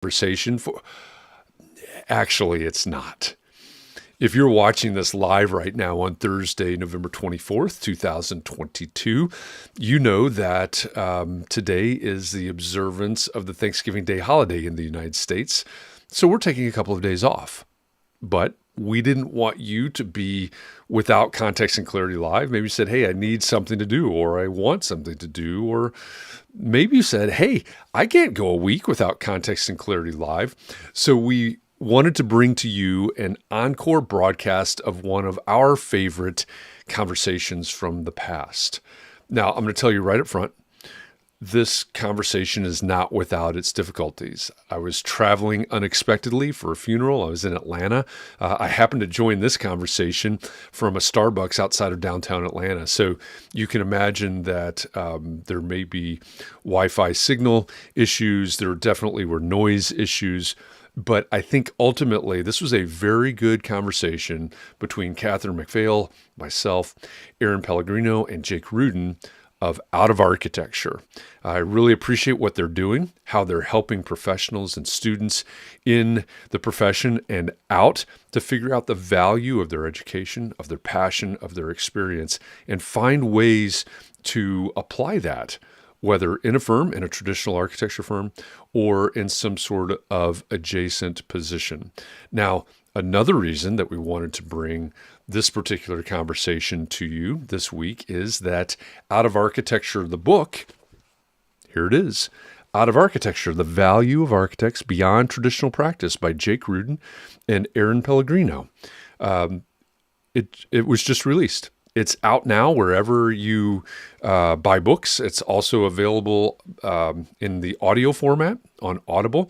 conversation for. Actually, it's not. If you're watching this live right now on Thursday, November 24th, 2022, you know that today is the observance of the Thanksgiving Day holiday in the United States. So we're taking a couple of days off. But we didn't want you to be without Context and Clarity Live. Maybe you said, hey, I need something to do, or I want something to do, or maybe you said, hey, I can't go a week without Context and Clarity Live. So we wanted to bring to you an encore broadcast of one of our favorite conversations from the past. Now, I'm going to tell you right up front, this conversation is not without its difficulties. I was traveling unexpectedly for a funeral. I was in Atlanta. I happened to join this conversation from a Starbucks outside of downtown Atlanta. So you can imagine that there may be Wi-Fi signal issues. There definitely were noise issues. But I think ultimately this was a very good conversation between Katharine MacPhail, myself, Erin Pellegrino, and Jake Rudin of Out of Architecture. I really appreciate what they're doing, how they're helping professionals and students in the profession and out to figure out the value of their education, of their passion, of their experience, and find ways to apply that, whether in a firm, in a traditional architecture firm, or in some sort of adjacent position. Now, another reason that we wanted to bring this particular conversation to you this week is that Out of Architecture, the book, here it is, Out of Architecture, The Value of Architects Beyond Traditional Practice by Jake Rudin and Erin Pellegrino. It was just released. It's out now wherever you buy books. It's also available in the audio format on Audible.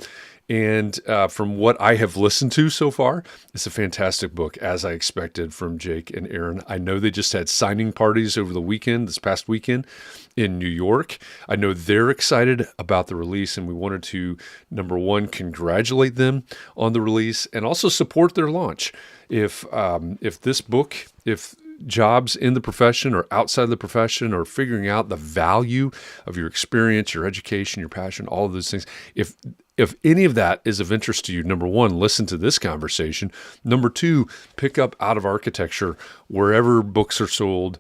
And from what I have listened to so far, it's a fantastic book, as I expected from Jake and Erin. I know they just had signing parties over the weekend, this past weekend in New York. I know they're excited about the release, and we wanted to, number one, congratulate them on the release and also support their launch. If this book, if jobs in the profession or outside the profession or figuring out the value of your experience, your education, your passion, all of those things, if any of that is of interest to you, number one, listen to this conversation. Number two, pick up Out of Architecture wherever books are sold,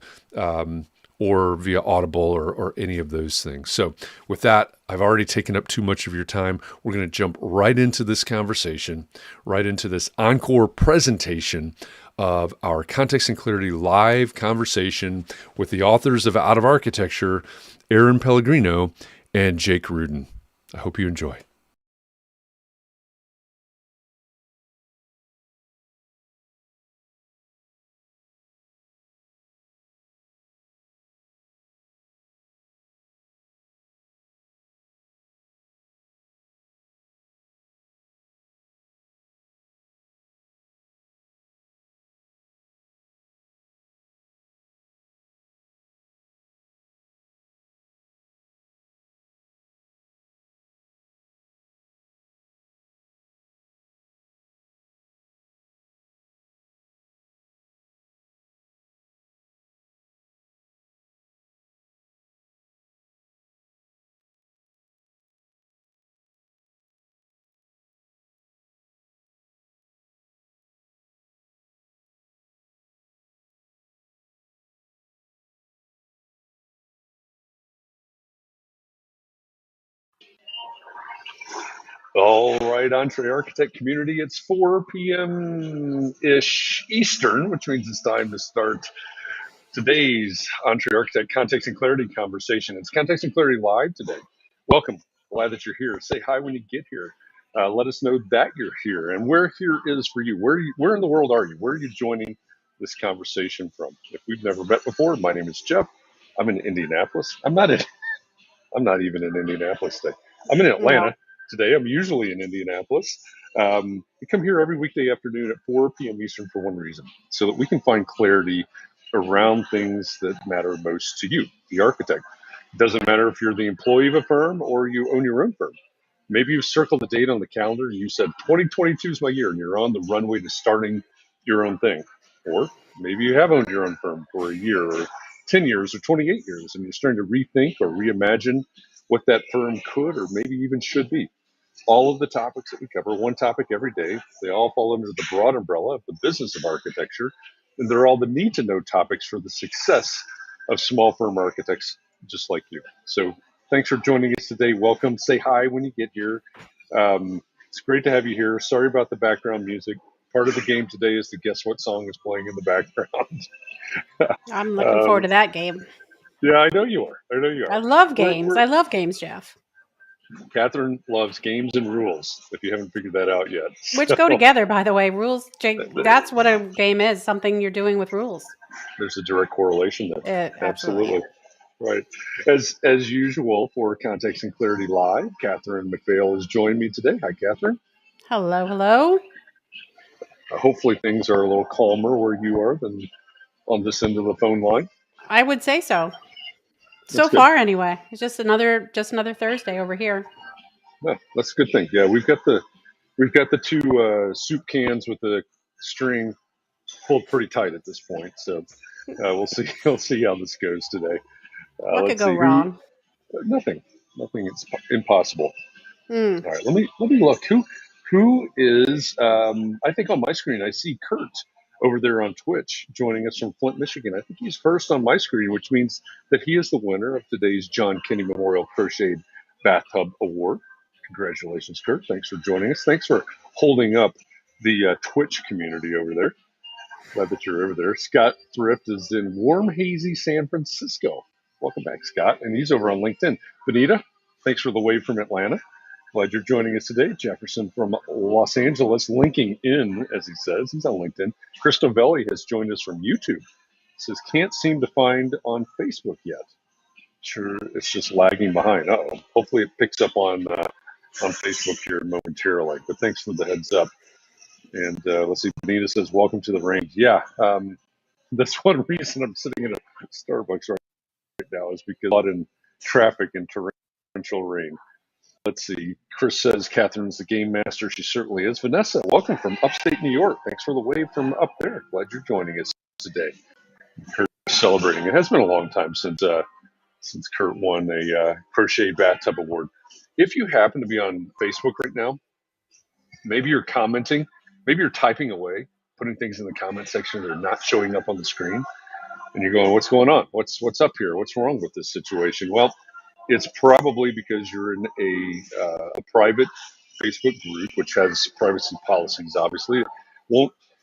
or via Audible or any of those things. So with that, I've already taken up too much of your time. We're going to jump right into this conversation, right into this encore presentation of our Context and Clarity live conversation with the authors of Out of Architecture, Erin Pellegrino and Jake Rudin. I hope you enjoy. All right, EntreArchitect community, it's 4 p.m.-ish Eastern, which means it's time to start today's EntreArchitect Context and Clarity conversation. It's Context and Clarity Live today. Welcome. Glad that you're here. Say hi when you get here. Let us know that you're here and where here is for you. Where in the world are you? Where are you joining this conversation from? If we've never met before, my name is Jeff. I'm in Indianapolis. I'm not even in Indianapolis today. I'm in Atlanta today. I'm usually in Indianapolis. We come here every weekday afternoon at 4 p.m. Eastern for one reason, so that we can find clarity around things that matter most to you, the architect. It doesn't matter if you're the employee of a firm or you own your own firm. Maybe you circled the date on the calendar and you said 2022 is my year and you're on the runway to starting your own thing. Or maybe you have owned your own firm for a year or 10 years or 28 years and you're starting to rethink or reimagine what that firm could or maybe even should be. all of the topics that we cover, one topic every day. They all fall under the broad umbrella of the business of architecture, and they're all the need-to-know topics for the success of small firm architects just like you. So thanks for joining us today. Welcome. Say hi when you get here. It's great to have you here. Sorry about the background music. Part of the game today is to guess what song is playing in the background. I'm looking forward to that game. Yeah, I know you are. I love games. I love games, Jeff. Katharine loves games and rules, if you haven't figured that out yet. Which go together, by the way. Rules, Jake, that's what a game is, something you're doing with rules. There's a direct correlation there. Absolutely. Right. As usual for Context and Clarity Live, Katharine MacPhail has joined me today. Hi, Katharine. Hello, hello. Hopefully things are a little calmer where you are than on this end of the phone line. I would say so. So far, anyway. It's just another Thursday over here. Yeah, that's a good thing. Yeah, we've got the two soup cans with the string pulled pretty tight at this point. So we'll see how this goes today. What could go wrong? Nothing. Nothing is impossible. All right, let me look. Who is? I think on my screen I see Kurt over there on Twitch joining us from Flint, Michigan. I think he's first on my screen, which means that he is the winner of today's John Kinney Memorial Crocheted Bathtub Award. Congratulations, Kurt. Thanks for joining us. Thanks for holding up the Twitch community over there. Glad that you're over there. Scott Thrift is in warm, hazy San Francisco. Welcome back, Scott. And he's over on LinkedIn. Benita, thanks for the wave from Atlanta. Glad you're joining us today. Jefferson from Los Angeles, linking in, as he says. He's on LinkedIn. Chris Novelli has joined us from YouTube. Says, can't seem to find on Facebook yet. Sure, it's just lagging behind. Uh-oh. Hopefully it picks up on Facebook here momentarily. But thanks for the heads up. And let's see, Benita says, welcome to the range. Yeah, that's one reason I'm sitting in a Starbucks right now is because I'm in traffic and torrential rain. Let's see. Chris says Katharine's the game master. She certainly is. Vanessa, welcome from upstate New York. Thanks for the wave from up there. Glad you're joining us today. Kurt celebrating. It has been a long time since Kurt won a Crochet Bathtub Award. If you happen to be on Facebook right now, maybe you're commenting, maybe you're typing away, putting things in the comment section that are not showing up on the screen, and you're going, what's going on? What's up here? What's wrong with this situation? Well, it's probably because you're in a private Facebook group, which has privacy policies, obviously.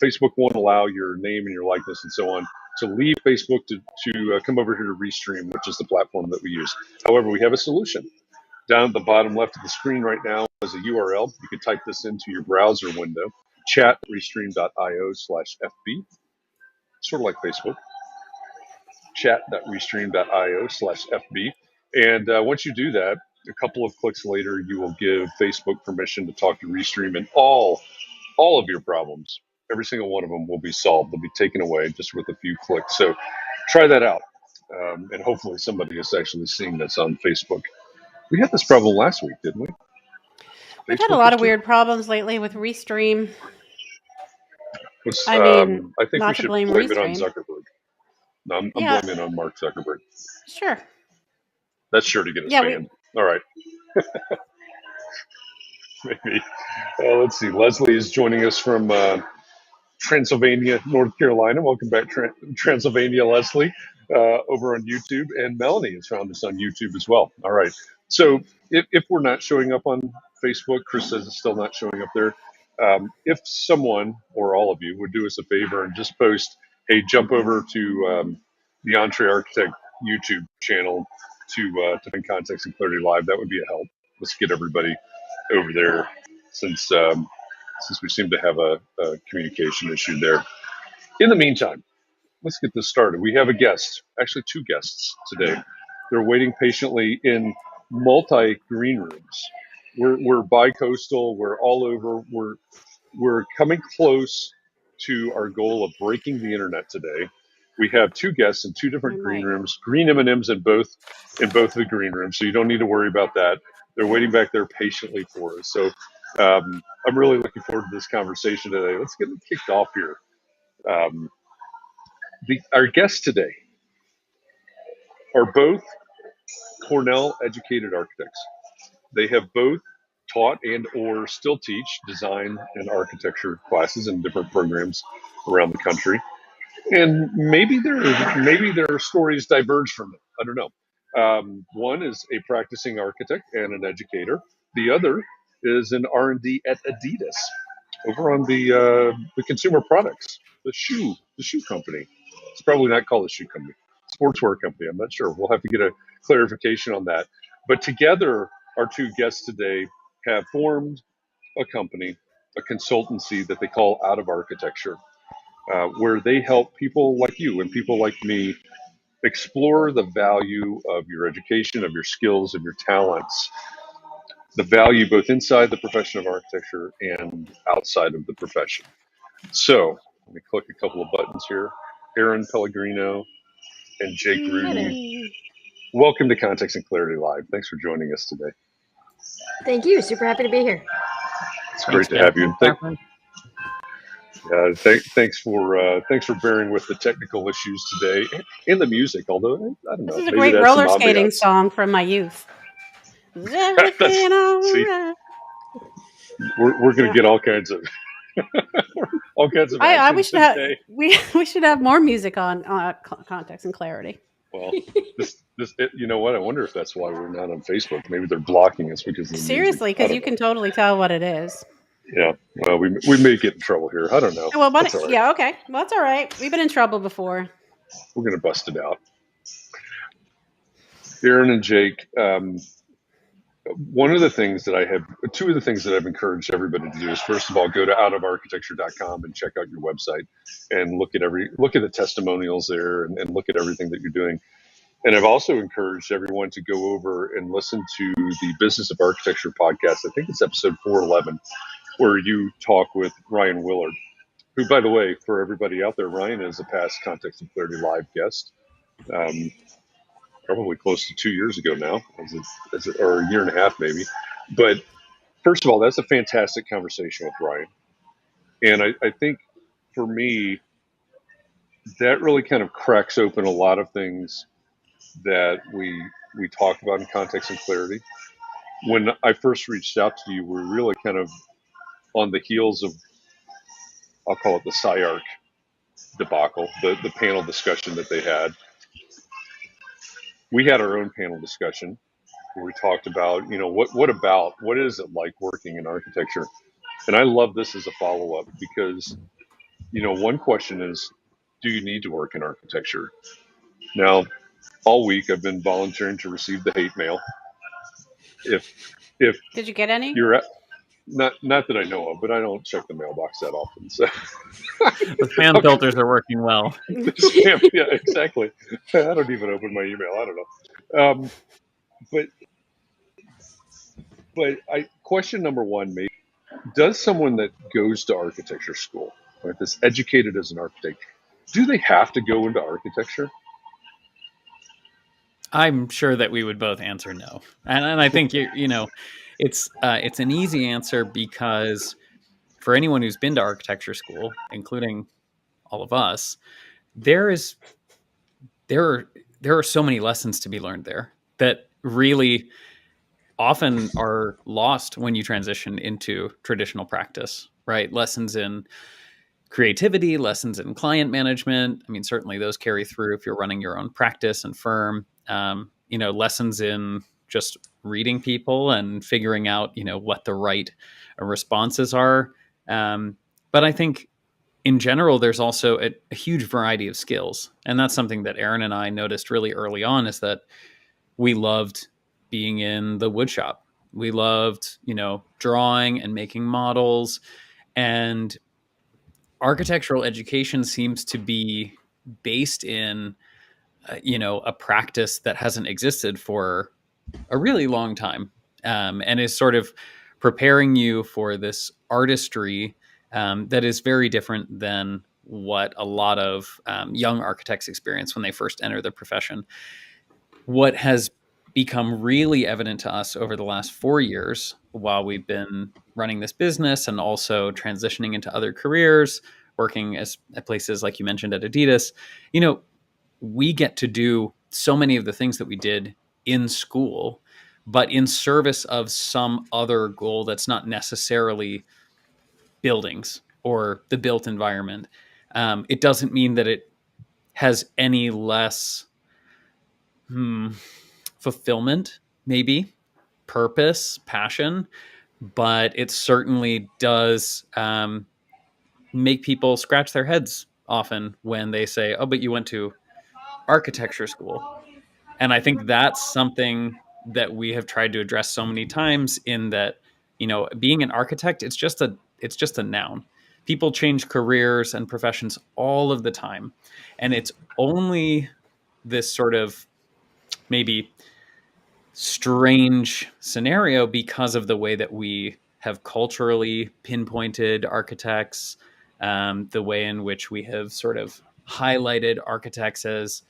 Facebook won't allow your name and your likeness and so on to leave Facebook to come over here to Restream, which is the platform that we use. However, we have a solution. Down at the bottom left of the screen right now is a URL. You can type this into your browser window, chat.restream.io/FB, sort of like Facebook. Chat.restream.io/FB. And once you do that, a couple of clicks later, you will give Facebook permission to talk to Restream, and all of your problems, every single one of them will be solved. They'll be taken away just with a few clicks. So try that out. And hopefully somebody is actually seeing this on Facebook. We had this problem last week, didn't we? We've had a lot of weird problems lately with Restream. I think we should blame it on Zuckerberg. No, I'm blaming it on Mark Zuckerberg. Sure. That's sure to get us banned. All right. Maybe. Let's see. Leslie is joining us from Transylvania, North Carolina. Welcome back, Transylvania, Leslie, over on YouTube. And Melanie has found us on YouTube as well. All right. So if we're not showing up on Facebook, Chris says it's still not showing up there. If someone or all of you would do us a favor and just post, hey, jump over to the EntreArchitect YouTube channel to find Context and Clarity Live, that would be a help. Let's get everybody over there since we seem to have a communication issue there. In the meantime, let's get this started. We have a guest, actually two guests today. They're waiting patiently in multi-green rooms. We're bi-coastal. We're all over. We're coming close to our goal of breaking the internet today. We have two guests in two different green rooms, green M&Ms in both of the green rooms, so you don't need to worry about that. They're waiting back there patiently for us. So I'm really looking forward to this conversation today. Let's get it kicked off here. Our guests today are both Cornell educated architects. They have both taught and or still teach design and architecture classes in different programs around the country. And maybe their stories diverge from it. I don't know. One is a practicing architect and an educator. The other is an R&D at Adidas, over on the consumer products, the shoe company. It's probably not called a shoe company, sportswear company. I'm not sure. We'll have to get a clarification on that. But together, our two guests today have formed a company, a consultancy that they call Out of Architecture, where they help people like you and people like me explore the value of your education, of your skills, of your talents, the value both inside the profession of architecture and outside of the profession. So let me click a couple of buttons here. Erin Pellegrino and Jake Rudin, welcome to Context and Clarity Live. Thanks for joining us today. Thank you. Super happy to be here. It's great to have you. Thanks for bearing with the technical issues today and the music. Although I don't know, this is a great roller skating song from my youth. Is everything all right? We're going to get all kinds of we should have more music on Context and Clarity. Well, you know what? I wonder if that's why we're not on Facebook. Maybe they're blocking us because of the seriously, because you can totally tell what it is. Yeah, well, we may get in trouble here. I don't know. Well, but yeah, okay. Well, that's all right. We've been in trouble before. We're going to bust it out. Erin and Jake, two of the things that I've encouraged everybody to do is, first of all, go to outofarchitecture.com and check out your website and look at the testimonials there and look at everything that you're doing. And I've also encouraged everyone to go over and listen to the Business of Architecture podcast. I think it's episode 411, where you talk with Ryan Willard, who, by the way, for everybody out there, Ryan is a past Context and Clarity Live guest, probably close to 2 years ago now, or a year and a half maybe. But first of all, that's a fantastic conversation with Ryan. And I think for me, that really kind of cracks open a lot of things that we talk about in Context and Clarity. When I first reached out to you, we were really kind of on the heels of, I'll call it the SciArc debacle, the panel discussion that they had. We had our own panel discussion where we talked about, what is it like working in architecture? And I love this as a follow-up because, one question is, do you need to work in architecture? Now, all week I've been volunteering to receive the hate mail. If did you get any? Not that I know of, but I don't check the mailbox that often. So the spam filters are working well. Spam, yeah, exactly. I don't even open my email. I don't know. But question number one, maybe, does someone that goes to architecture school, right, that's educated as an architect, do they have to go into architecture? I'm sure that we would both answer no, and I think it's an easy answer because for anyone who's been to architecture school, including all of us, there are so many lessons to be learned there that really often are lost when you transition into traditional practice, right? Lessons in creativity, lessons in client management. I mean, certainly those carry through if you're running your own practice and firm. Lessons in just reading people and figuring out, what the right responses are. But I think in general, there's also a huge variety of skills. And that's something that Erin and I noticed really early on, is that we loved being in the wood shop. We loved, drawing and making models. And architectural education seems to be based in, a practice that hasn't existed for a really long time, and is sort of preparing you for this artistry that is very different than what a lot of young architects experience when they first enter the profession. What has become really evident to us over the last 4 years, while we've been running this business and also transitioning into other careers, working at places like you mentioned at Adidas, we get to do so many of the things that we did in school, but in service of some other goal that's not necessarily buildings or the built environment. It doesn't mean that it has any less fulfillment, maybe, purpose, passion, but it certainly does make people scratch their heads often when they say, oh, but you went to architecture school. And I think that's something that we have tried to address so many times, in that, being an architect, it's just a noun. People change careers and professions all of the time. And it's only this sort of maybe strange scenario because of the way that we have culturally pinpointed architects, the way in which we have sort of highlighted architects as,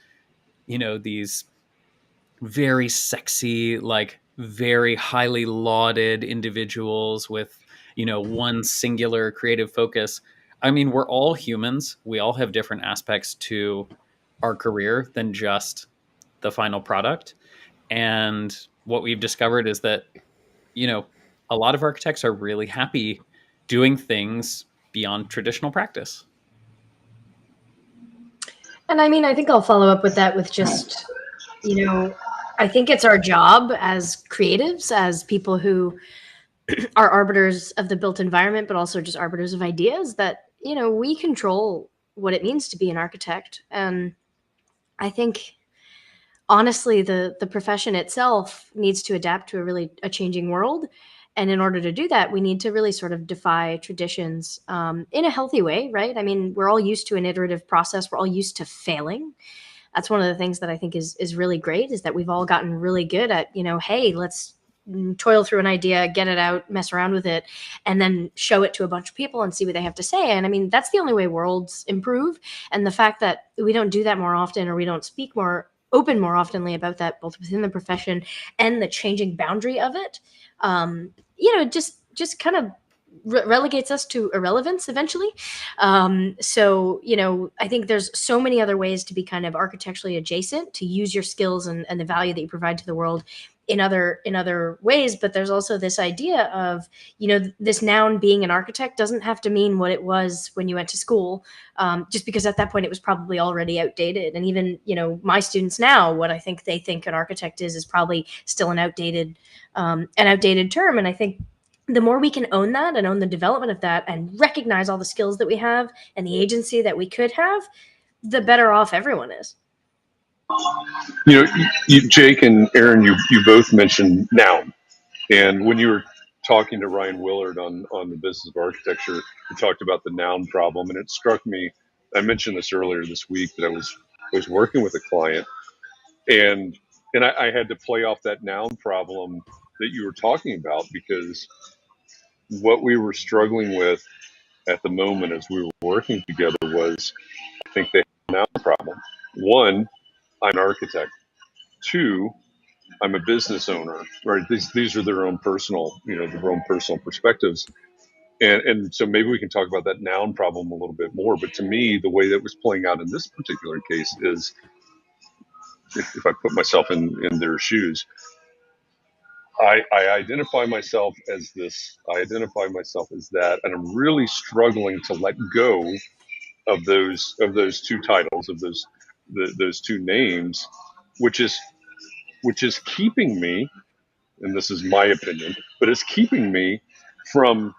these very sexy, like very highly lauded individuals with, one singular creative focus. I mean, we're all humans. We all have different aspects to our career than just the final product. And what we've discovered is that, a lot of architects are really happy doing things beyond traditional practice. And I mean, I think I'll follow up with that with just, I think it's our job as creatives, as people who are arbiters of the built environment, but also just arbiters of ideas, that, we control what it means to be an architect. And I think, honestly, the profession itself needs to adapt to a changing world. And in order to do that, we need to really sort of defy traditions in a healthy way, right? I mean, we're all used to an iterative process. We're all used to failing. That's one of the things that I think is really great, is that we've all gotten really good at, hey, let's toil through an idea, get it out, mess around with it, and then show it to a bunch of people and see what they have to say. And I mean, that's the only way worlds improve. And the fact that we don't do that more often, or we don't speak more oftenly about that, both within the profession and the changing boundary of it, just kind of relegates us to irrelevance eventually. So, I think there's so many other ways to be kind of architecturally adjacent, to use your skills and the value that you provide to the world in other ways. But there's also this idea of, this noun being an architect doesn't have to mean what it was when you went to school, just because at that point it was probably already outdated. And even, my students now, what I think they think an architect is probably still an outdated term. And I think the more we can own that and own the development of that and recognize all the skills that we have and the agency that we could have, the better off everyone is. Jake and Erin, you both mentioned noun. And when you were talking to Ryan Willard on the business of architecture, you talked about the noun problem. And it struck me, I mentioned this earlier this week, that I was working with a client, and I had to play off that noun problem that you were talking about, because what we were struggling with at the moment as we were working together was, I think they had a noun problem. One, I'm an architect. Two, I'm a business owner, right? These are their own personal, their own personal perspectives. And so maybe we can talk about that noun problem a little bit more. But to me, the way that was playing out in this particular case is, if I put myself in their shoes, I identify myself as this. I identify myself as that, and I'm really struggling to let go of those two titles, of those two names, which is keeping me, and this is my opinion, but it's keeping me from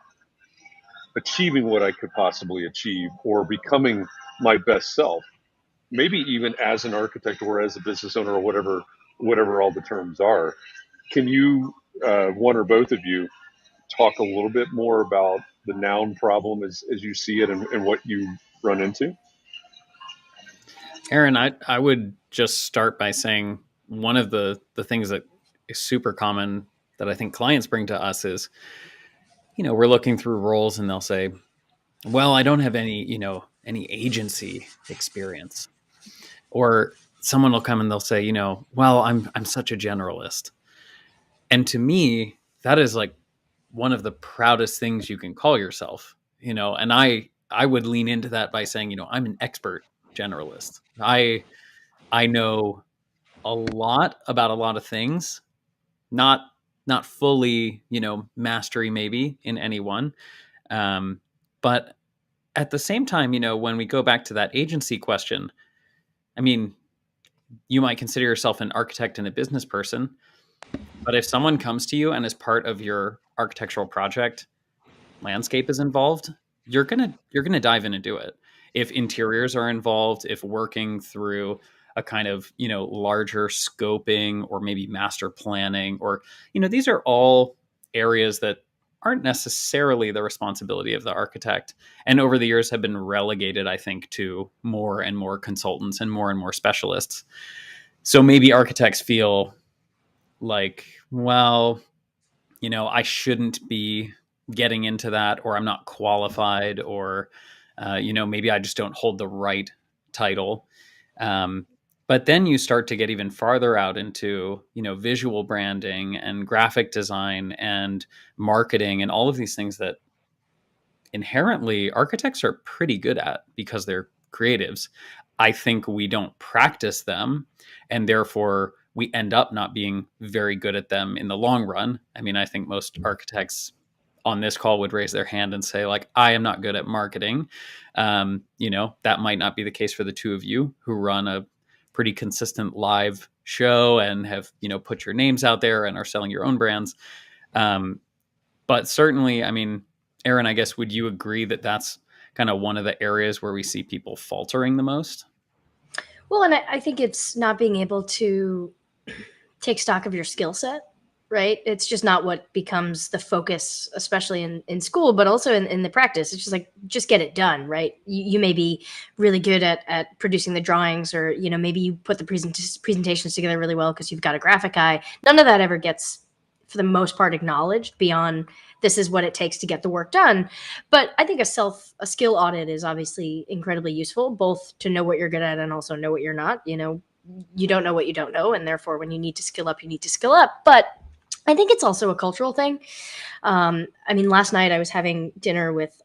achieving what I could possibly achieve, or becoming my best self, maybe even as an architect or as a business owner, or whatever all the terms are. Can you, one or both of you, talk a little bit more about the noun problem as you see it, and what you run into? Erin, I would just start by saying, one of the things that is super common that I think clients bring to us is, we're looking through roles and they'll say, well, I don't have any agency experience. Or someone will come and they'll say, well, I'm such a generalist. And to me, that is like one of the proudest things you can call yourself, and I would lean into that by saying, I'm an expert generalist. I know a lot about a lot of things, not fully, mastery maybe in any one. But at the same time, when we go back to that agency question, I mean, you might consider yourself an architect and a business person, but if someone comes to you and as part of your architectural project, landscape is involved, you're gonna dive in and do it. If interiors are involved, if working through a kind of larger scoping or maybe master planning, or these are all areas that aren't necessarily the responsibility of the architect, and over the years have been relegated, I think, to more and more consultants and more specialists. So maybe architects feel like, well, I shouldn't be getting into that, or I'm not qualified, or, maybe I just don't hold the right title. But then you start to get even farther out into, visual branding and graphic design and marketing and all of these things that inherently architects are pretty good at because they're creatives. I think we don't practice them, and therefore we end up not being very good at them in the long run. I mean, I think most architects on this call would raise their hand and say, like, I am not good at marketing. That might not be the case for the two of you who run a pretty consistent live show and have, put your names out there and are selling your own brands. But certainly, I mean, Erin, I guess, would you agree that that's kind of one of the areas where we see people faltering the most? Well, and I think it's not being able to take stock of your skill set, right? It's just not what becomes the focus, especially in school, but also in the practice. It's just like, just get it done, right? You may be really good at producing the drawings, or, maybe you put the presentations together really well because you've got a graphic eye. None of that ever gets, for the most part, acknowledged beyond this is what it takes to get the work done. But I think a skill audit is obviously incredibly useful, both to know what you're good at and also know what you're not. You don't know what you don't know, and therefore when you need to skill up, you need to skill up. But I think it's also a cultural thing. I mean, last night I was having dinner with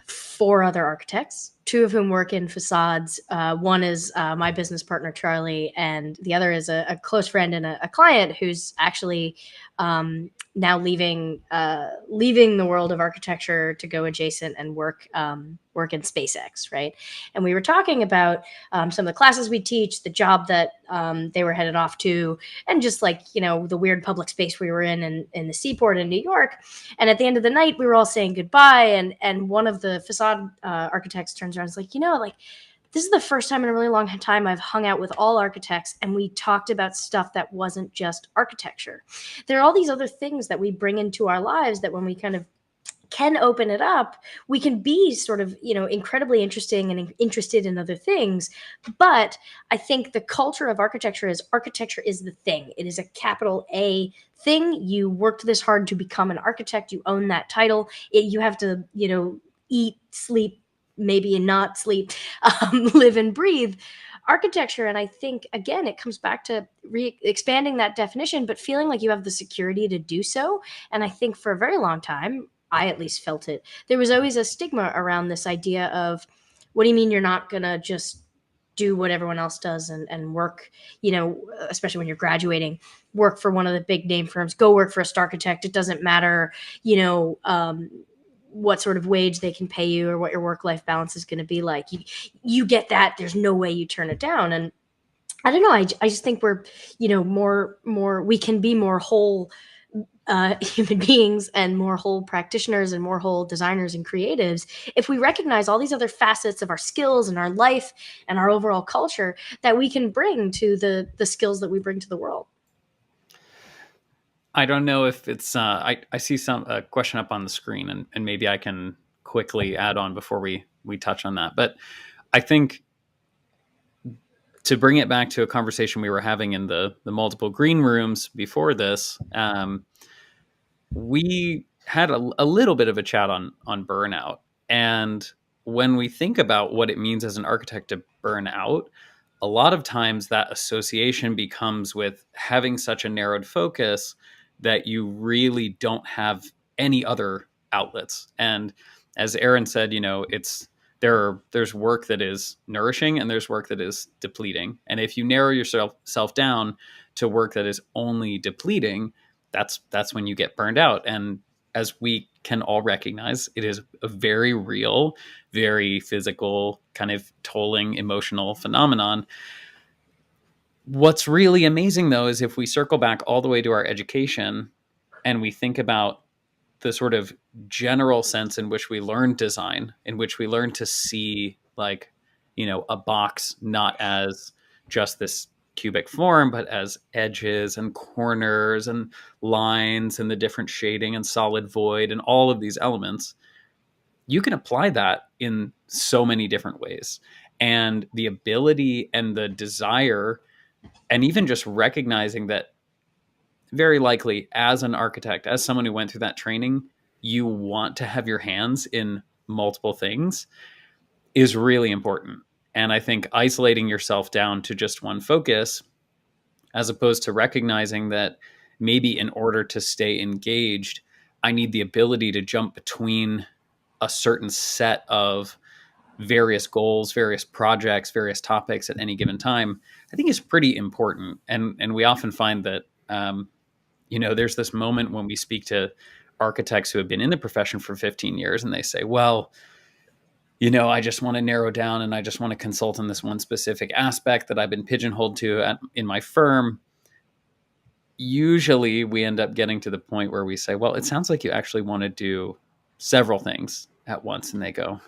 4 other architects, 2 of whom work in facades. One is my business partner, Charlie, and the other is a close friend and a client who's actually now leaving the world of architecture to go adjacent and work in SpaceX, right? And we were talking about some of the classes we teach, the job that they were headed off to, and just like, the weird public space we were in the seaport in New York. And at the end of the night, we were all saying goodbye. And one of the facade architects turns around and is like, this is the first time in a really long time I've hung out with all architects and we talked about stuff that wasn't just architecture. There are all these other things that we bring into our lives that when we kind of can open it up, we can be sort of, incredibly interesting and interested in other things. But I think the culture of architecture is the thing. It is a capital A thing. You worked this hard to become an architect. You own that title. You have to, eat, sleep, maybe not sleep, live and breathe architecture. And I think, again, it comes back to expanding that definition, but feeling like you have the security to do so. And I think for a very long time, I at least felt it, there was always a stigma around this idea of, what do you mean you're not going to just do what everyone else does and work, especially when you're graduating, work for one of the big name firms, go work for a star architect. It doesn't matter, what sort of wage they can pay you or what your work-life balance is going to be like. You get that. There's no way you turn it down. And I don't know. I just think we're, more, we can be more whole human beings and more whole practitioners and more whole designers and creatives if we recognize all these other facets of our skills and our life and our overall culture that we can bring to the skills that we bring to the world. I don't know if it's, I see a question up on the screen, and maybe I can quickly add on before we touch on that. But I think to bring it back to a conversation we were having in the multiple green rooms before this, we had a little bit of a chat on burnout. And when we think about what it means as an architect to burn out, a lot of times that association becomes with having such a narrowed focus that you really don't have any other outlets. And as Erin said, it's there's work that is nourishing and there's work that is depleting. And if you narrow yourself down to work that is only depleting, that's when you get burned out. And as we can all recognize, it is a very real, very physical, kind of tolling emotional phenomenon. What's really amazing, though, is if we circle back all the way to our education and we think about the sort of general sense in which we learn design, in which we learn to see, like, a box not as just this cubic form, but as edges and corners and lines and the different shading and solid void and all of these elements, you can apply that in so many different ways. And the ability and the desire, and even just recognizing that very likely as an architect, as someone who went through that training, you want to have your hands in multiple things, is really important. And I think isolating yourself down to just one focus, as opposed to recognizing that maybe in order to stay engaged, I need the ability to jump between a certain set of various goals, various projects, various topics at any given time, I think is pretty important. And we often find that, there's this moment when we speak to architects who have been in the profession for 15 years and they say, well, I just want to narrow down and I just want to consult on this one specific aspect that I've been pigeonholed to in my firm. Usually we end up getting to the point where we say, well, it sounds like you actually want to do several things at once. And they go,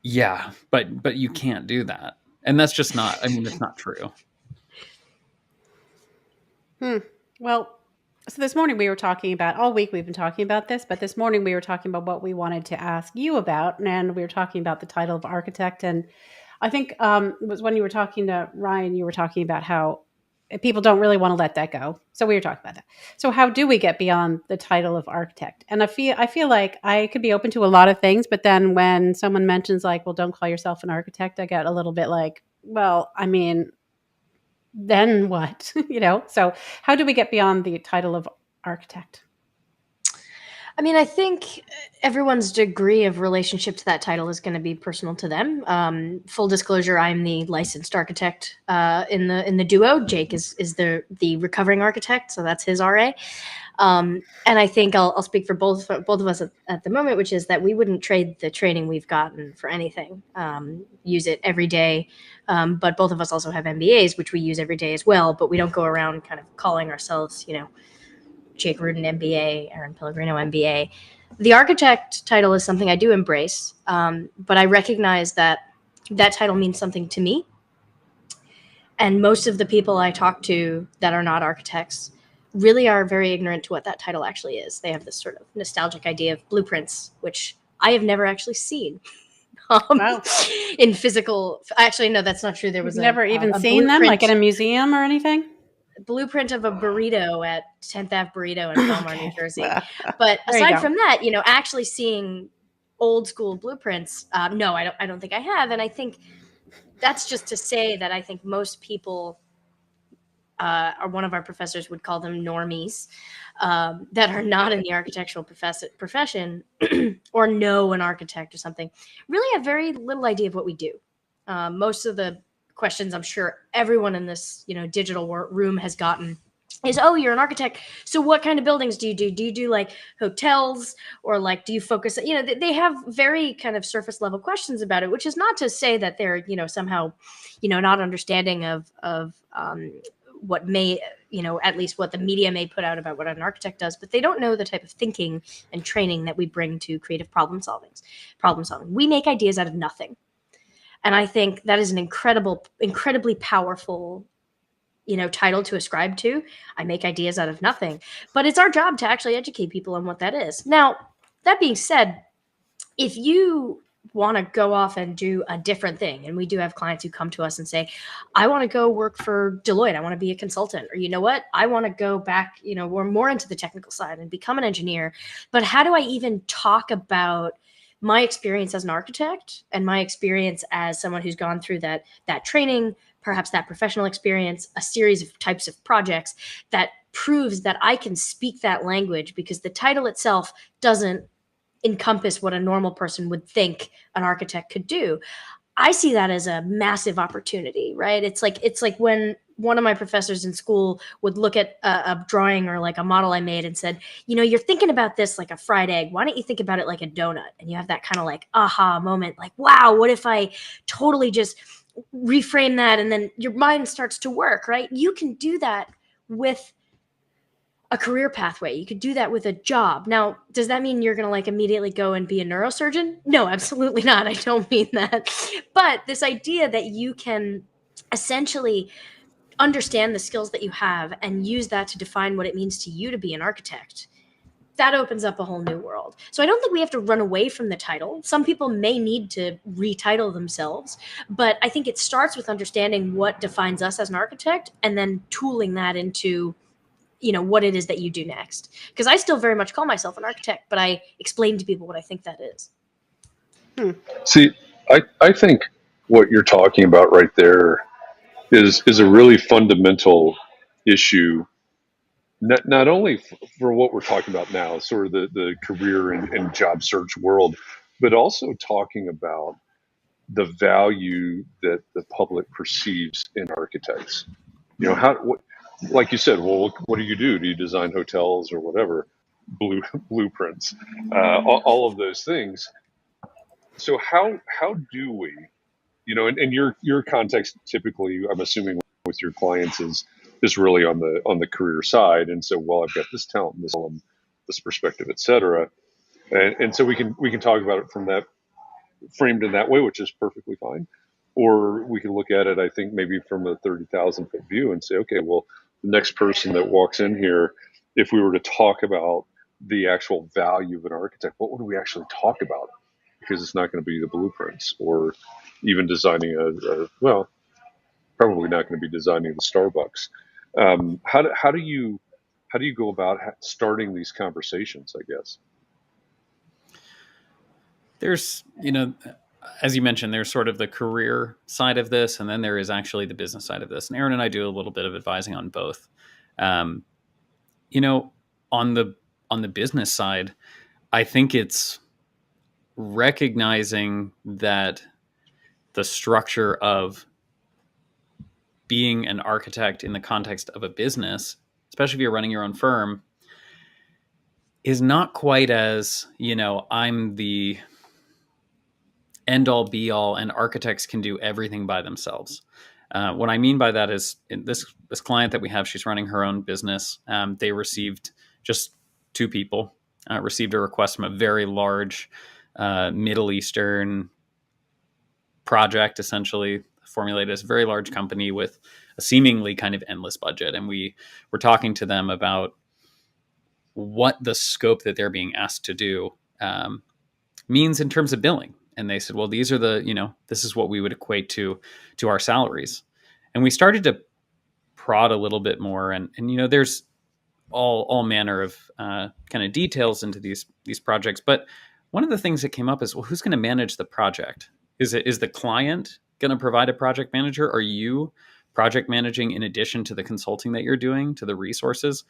yeah, but you can't do that. And that's just not, it's not true. Well, so this morning we were talking about, all week we've been talking about this, but this morning we were talking about what we wanted to ask you about, and we were talking about the title of architect. And I think it was when you were talking to Ryan, you were talking about how people don't really want to let that go. So we were talking about that. So how do we get beyond the title of architect? And I feel like I could be open to a lot of things, but then when someone mentions like, well, don't call yourself an architect, I get a little bit like, well, then what? So how do we get beyond the title of architect? I think everyone's degree of relationship to that title is going to be personal to them. Full disclosure, I'm the licensed architect in the duo. Jake is the recovering architect, so that's his RA. And I think I'll speak for both of us at the moment, which is that we wouldn't trade the training we've gotten for anything. Use it every day. But both of us also have MBAs, which we use every day as well. But we don't go around kind of calling ourselves, Jake Rudin MBA, Erin Pellegrino MBA. The architect title is something I do embrace, but I recognize that title means something to me. And most of the people I talk to that are not architects really are very ignorant to what that title actually is. They have this sort of nostalgic idea of blueprints, which I have never actually seen. Wow. In physical, actually, no, that's not true. There was never even seen them, like in a museum or anything? Blueprint of a burrito at 10th Ave Burrito in Belmar, New Jersey. But aside from that, actually seeing old school blueprints, no, I don't think I have. And I think that's just to say that I think most people, or one of our professors would call them normies, that are not in the architectural profession or know an architect or something, really have very little idea of what we do. Most of the questions I'm sure everyone in this digital room has gotten is, oh, you're an architect, so what kind of buildings do you do? Do you do like hotels, or like do you focus, they have very kind of surface level questions about it, which is not to say that they're somehow not understanding of what may at least what the media may put out about what an architect does, but they don't know the type of thinking and training that we bring to creative problem solving. We make ideas out of nothing. And I think that is an incredibly powerful, title to ascribe to. I make ideas out of nothing, but it's our job to actually educate people on what that is. Now, that being said, if you want to go off and do a different thing, and we do have clients who come to us and say, I want to go work for Deloitte, I want to be a consultant, or I want to go back, we're more into the technical side and become an engineer, but how do I even talk about my experience as an architect and my experience as someone who's gone through that training, perhaps that professional experience, a series of types of projects that proves that I can speak that language, because the title itself doesn't encompass what a normal person would think an architect could do. I see that as a massive opportunity, right? It's like when one of my professors in school would look at a drawing or like a model I made and said, you know, you're thinking about this like a fried egg. Why don't you think about it like a donut? And you have that kind of like aha moment, like, wow, what if I totally just reframe that? And then your mind starts to work, right? You can do that with a career pathway. You could do that with a job. Now, does that mean you're going to like immediately go and be a neurosurgeon? No, absolutely not. I don't mean that. But this idea that you can essentially understand the skills that you have and use that to define what it means to you to be an architect, that opens up a whole new world. So I don't think we have to run away from the title. Some people may need to retitle themselves, but I think it starts with understanding what defines us as an architect and then tooling that into, you know, what it is that you do next. Because I still very much call myself an architect, but I explain to people what I think that is. See, I think what you're talking about right there is a really fundamental issue, not only for what we're talking about now, sort of the career and job search world, but also talking about the value that the public perceives in architects. You know, like you said, well, what do? Do you design hotels or whatever, blueprints, all of those things? So how do we, you know, and your context typically, I'm assuming with your clients is really on the career side, and so, well, I've got this talent, this perspective, et cetera, and so we can talk about it from that, framed in that way, which is perfectly fine. Or we can look at it, I think, maybe from a 30,000 foot view and say, okay, well, the next person that walks in here, if we were to talk about the actual value of an architect, what would we actually talk about? Because it's not going to be the blueprints or even designing well, probably not going to be designing the Starbucks. How do you go about starting these conversations, I guess? There's, you know, as you mentioned, there's sort of the career side of this, and then there is actually the business side of this. And Erin and I do a little bit of advising on both. You know, on the business side, I think it's recognizing that the structure of being an architect in the context of a business, especially if you're running your own firm, is not quite as, you know, I'm the end all be all and architects can do everything by themselves. What I mean by that is this client that we have, she's running her own business. They received, just two people, received a request from a very large Middle Eastern project, essentially formulated as a very large company with a seemingly kind of endless budget. And we were talking to them about what the scope that they're being asked to do means in terms of billing. And they said, well, these are the, you know, this is what we would equate to our salaries. And we started to prod a little bit more. And you know, there's all manner of kind of details into these projects. But one of the things that came up is, well, who's going to manage the project? Is the client going to provide a project manager? Are you project managing in addition to the consulting that you're doing, to the resources?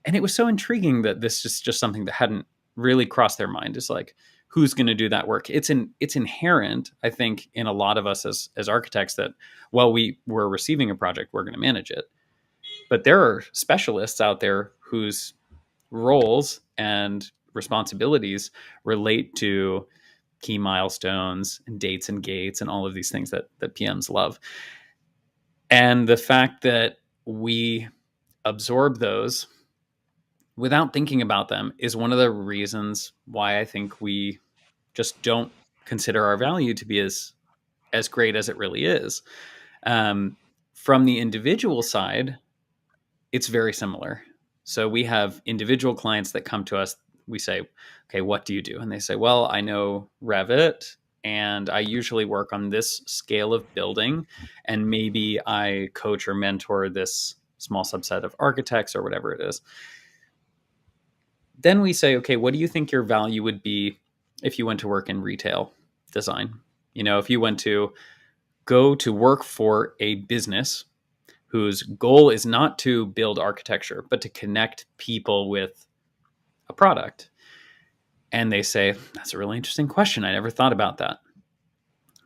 And it was so intriguing that this is just something that hadn't really crossed their mind. It's like, who's going to do that work? It's inherent, I think, in a lot of us as architects that, well, we're receiving a project, we're going to manage it. But there are specialists out there whose roles and responsibilities relate to key milestones and dates and gates and all of these things that PMs love. And the fact that we absorb those without thinking about them is one of the reasons why I think we just don't consider our value to be as great as it really is. From the individual side, it's very similar. So we have individual clients that come to us. We say, okay, what do you do? And they say, well, I know Revit, and I usually work on this scale of building, and maybe I coach or mentor this small subset of architects or whatever it is. Then we say, okay, what do you think your value would be if you went to work in retail design? You know, if you went to go to work for a business whose goal is not to build architecture, but to connect people with a product. And they say, that's a really interesting question. I never thought about that.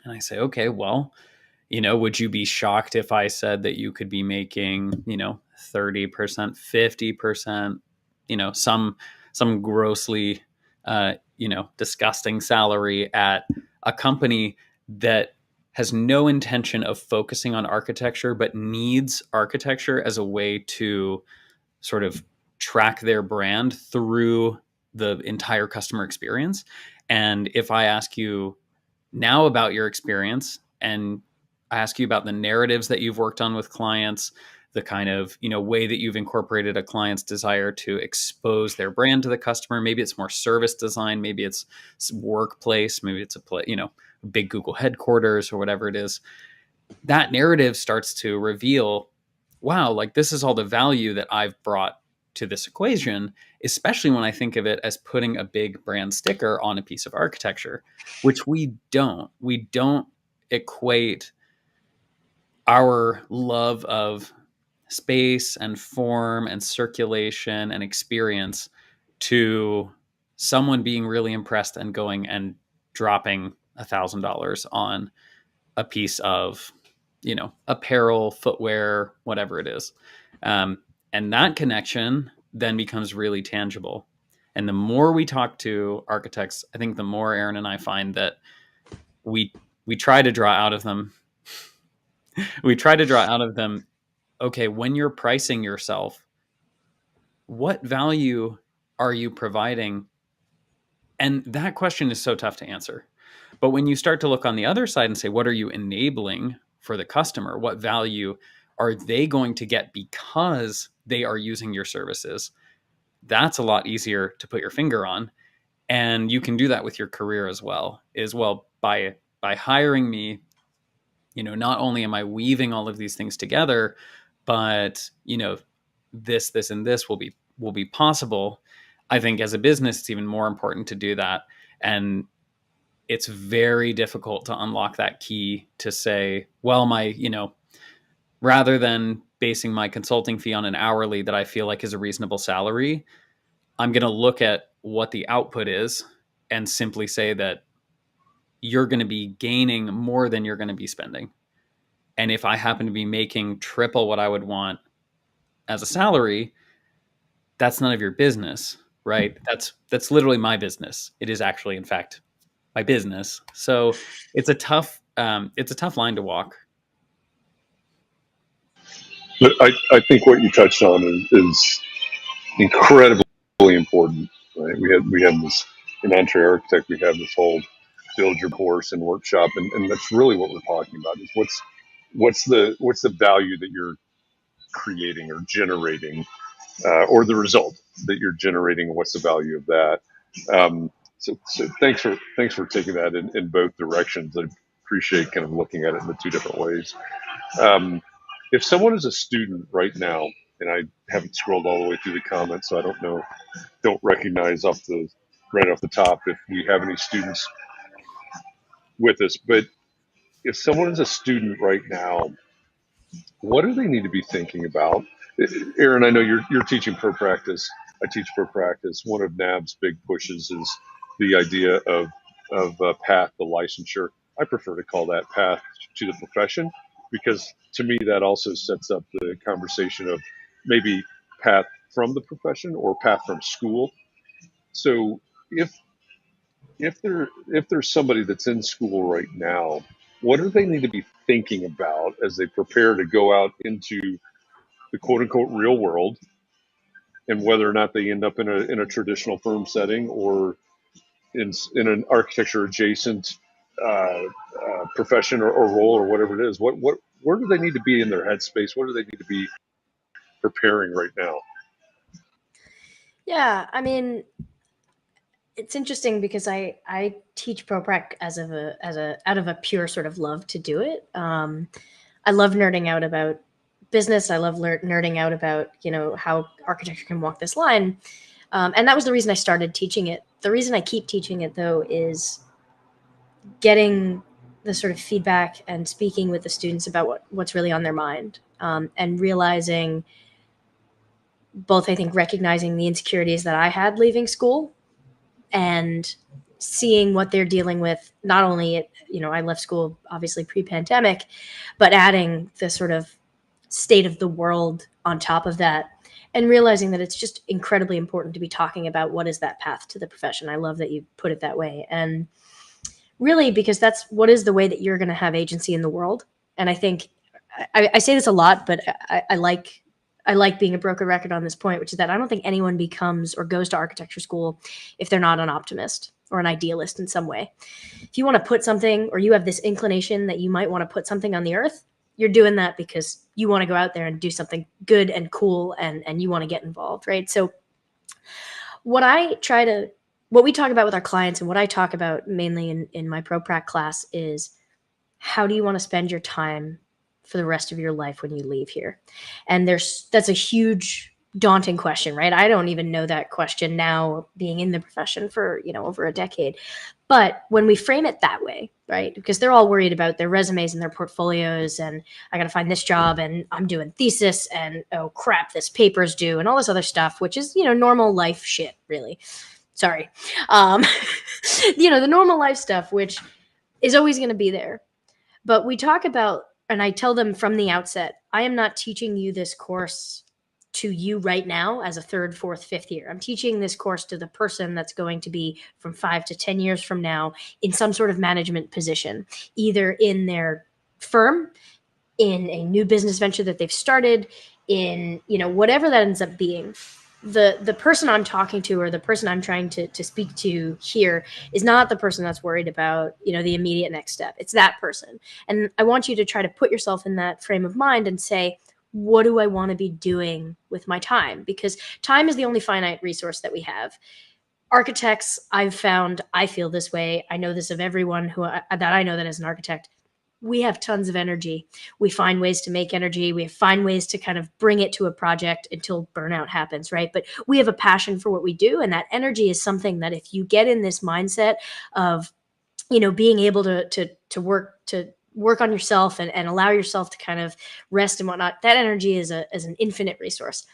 And I say, okay, well, would you be shocked if I said that you could be making, 30%, 50%, some grossly, disgusting salary at a company that has no intention of focusing on architecture, but needs architecture as a way to sort of track their brand through the entire customer experience? And if I ask you now about your experience, and I ask you about the narratives that you've worked on with clients, the kind of way that you've incorporated a client's desire to expose their brand to the customer. Maybe it's more service design, maybe it's workplace, maybe it's big Google headquarters or whatever it is. That narrative starts to reveal, wow, like this is all the value that I've brought to this equation, especially when I think of it as putting a big brand sticker on a piece of architecture, which we don't. We don't equate our love of space and form and circulation and experience to someone being really impressed and going and dropping $1,000 on a piece of, apparel, footwear, whatever it is. And that connection then becomes really tangible. And the more we talk to architects, I think the more Erin and I find that we try to draw out of them. We try to draw out of them, okay, when you're pricing yourself, what value are you providing? And that question is so tough to answer. But when you start to look on the other side and say, what are you enabling for the customer? What value are they going to get because they are using your services? That's a lot easier to put your finger on. And you can do that with your career as well by hiring me. Not only am I weaving all of these things together, but this and this will be possible. I think as a business, it's even more important to do that. And it's very difficult to unlock that key to say, well, rather than basing my consulting fee on an hourly that I feel like is a reasonable salary, I'm going to look at what the output is and simply say that you're going to be gaining more than you're going to be spending. And if I happen to be making triple what I would want as a salary, that's none of your business, right? That's literally my business. It is actually, in fact, my business. So it's a tough line to walk. But I think what you touched on is incredibly important, right? We have this in EntreArchitect, we have this whole build your course and workshop, and that's really what we're talking about is what's the value that you're creating or generating, or the result that you're generating. What's the value of that? So thanks for taking that in both directions. I appreciate kind of looking at it in the two different ways. If someone is a student right now, and I haven't scrolled all the way through the comments, so I don't recognize right off the top if we have any students with us. But if someone is a student right now, what do they need to be thinking about? Erin, I know you're teaching pro practice. I teach pro practice. One of NAB's big pushes is the idea of path to licensure. I prefer to call that path to the profession, because to me that also sets up the conversation of maybe path from the profession or path from school. So if there's somebody that's in school right now, what do they need to be thinking about as they prepare to go out into the quote unquote real world, and whether or not they end up in a traditional firm setting or in an architecture adjacent profession or role or whatever it is? Where do they need to be in their headspace? What do they need to be preparing right now? Yeah, I mean, it's interesting because I teach Proprac out of a pure sort of love to do it. I love nerding out about business. I love nerding out about how architecture can walk this line, and that was the reason I started teaching it. The reason I keep teaching it, though, is getting the sort of feedback and speaking with the students about what's really on their mind, and realizing both, I think, recognizing the insecurities that I had leaving school, and seeing what they're dealing with, not only I left school obviously pre-pandemic, but adding the sort of state of the world on top of that, and realizing that it's just incredibly important to be talking about what is that path to the profession. I love that you put it that way. And really, because that's what is the way that you're going to have agency in the world. And I think I say this a lot, but I like being a broken record on this point, which is that I don't think anyone becomes or goes to architecture school if they're not an optimist or an idealist in some way. If you want to put something, or you have this inclination that you might want to put something on the earth, you're doing that because you want to go out there and do something good and cool, and you want to get involved, right? So what we talk about with our clients, and what I talk about mainly in my Proprac class, is how do you want to spend your time for the rest of your life when you leave here? And that's a huge, daunting question, right? I don't even know that question now, being in the profession for, over a decade. But when we frame it that way, right? Because they're all worried about their resumes and their portfolios, and I got to find this job, and I'm doing thesis, and oh crap, this paper's due, and all this other stuff, which is, normal life shit, really. Sorry. The normal life stuff, which is always going to be there. But we talk about, and I tell them from the outset, I am not teaching you this course to you right now as a third, fourth, fifth year. I'm teaching this course to the person that's going to be from 5 to 10 years from now in some sort of management position, either in their firm, in a new business venture that they've started, in, whatever that ends up being. The person I'm talking to, or the person I'm trying to speak to here, is not the person that's worried about, the immediate next step. It's that person. And I want you to try to put yourself in that frame of mind and say, what do I want to be doing with my time? Because time is the only finite resource that we have. Architects, I've found, I feel this way. I know this of everyone that I know that is an architect. We have tons of energy. We find ways to make energy. We find ways to kind of bring it to a project until burnout happens, right? But we have a passion for what we do. And that energy is something that if you get in this mindset of, being able to work on yourself and allow yourself to kind of rest and whatnot, that energy is an infinite resource.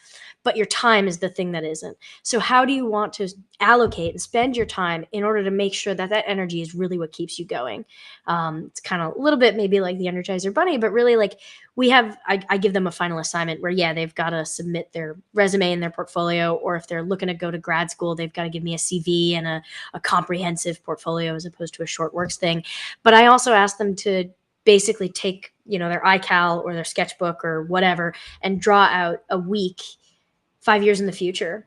But your time is the thing that isn't. So how do you want to allocate and spend your time in order to make sure that energy is really what keeps you going? It's kind of a little bit maybe like the Energizer Bunny, but really, like, I give them a final assignment where, they've got to submit their resume and their portfolio, or if they're looking to go to grad school, they've got to give me a CV and a comprehensive portfolio as opposed to a short works thing. But I also ask them to basically take, their iCal or their sketchbook or whatever, and draw out a week 5 years in the future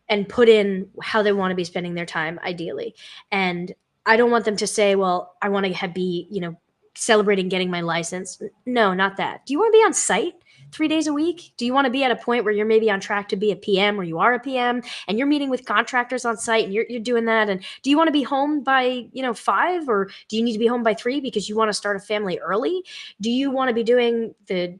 and put in how they want to be spending their time, ideally. And I don't want them to say, well, I want to be, celebrating getting my license. No, not that. Do you want to be on site 3 days a week? Do you want to be at a point where you're maybe on track to be a PM, or you are a PM and you're meeting with contractors on site and you're doing that? And do you want to be home by, 5, or do you need to be home by 3 because you want to start a family early? Do you want to be doing the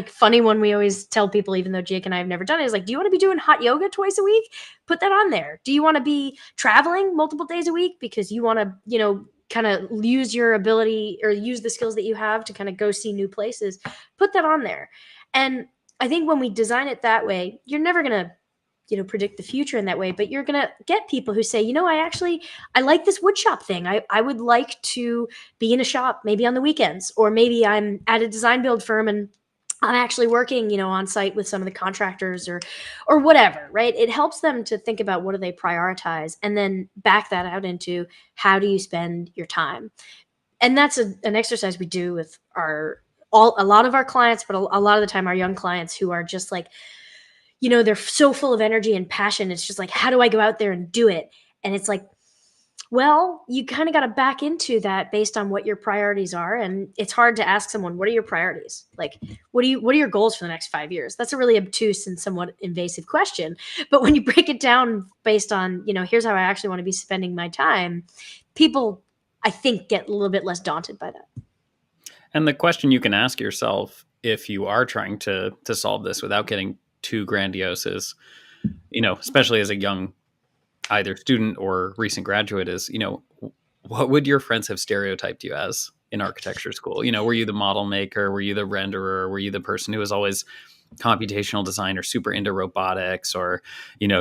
funny one we always tell people, even though Jake and I have never done it, is like, do you want to be doing hot yoga twice a week? Put that on there. Do you want to be traveling multiple days a week because you want to, kind of use your ability or use the skills that you have to kind of go see new places? Put that on there. And I think when we design it that way, you're never going to, predict the future in that way, but you're going to get people who say, I like this wood shop thing. I would like to be in a shop, maybe on the weekends, or maybe I'm at a design build firm and I'm actually working, on site with some of the contractors or whatever, right? It helps them to think about what do they prioritize, and then back that out into how do you spend your time. And that's an exercise we do with a lot of our clients, but a lot of the time our young clients who are just like, they're so full of energy and passion. It's just like, how do I go out there and do it? And it's like, well, you kind of got to back into that based on what your priorities are. And it's hard to ask someone, what are your priorities? Like, what are your goals for the next 5 years? That's a really obtuse and somewhat invasive question. But when you break it down based on, here's how I actually want to be spending my time, people, I think, get a little bit less daunted by that. And the question you can ask yourself if you are trying to solve this without getting too grandiose is, especially as a young either student or recent graduate, is, what would your friends have stereotyped you as in architecture school? Were you the model maker? Were you the renderer? Were you the person who was always computational design or super into robotics, or,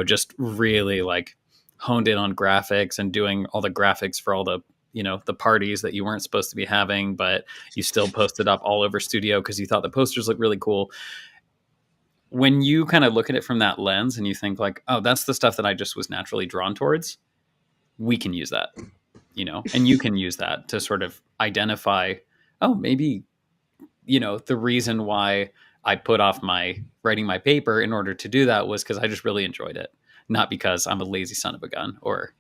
just really like honed in on graphics and doing all the graphics for all the, the parties that you weren't supposed to be having, but you still posted up all over Studio because you thought the posters looked really cool. When you kind of look at it from that lens and you think like, oh, that's the stuff that I just was naturally drawn towards, we can use that, and you can use that to sort of identify, oh, maybe, the reason why I put off writing my paper in order to do that was because I just really enjoyed it, not because I'm a lazy son of a gun or,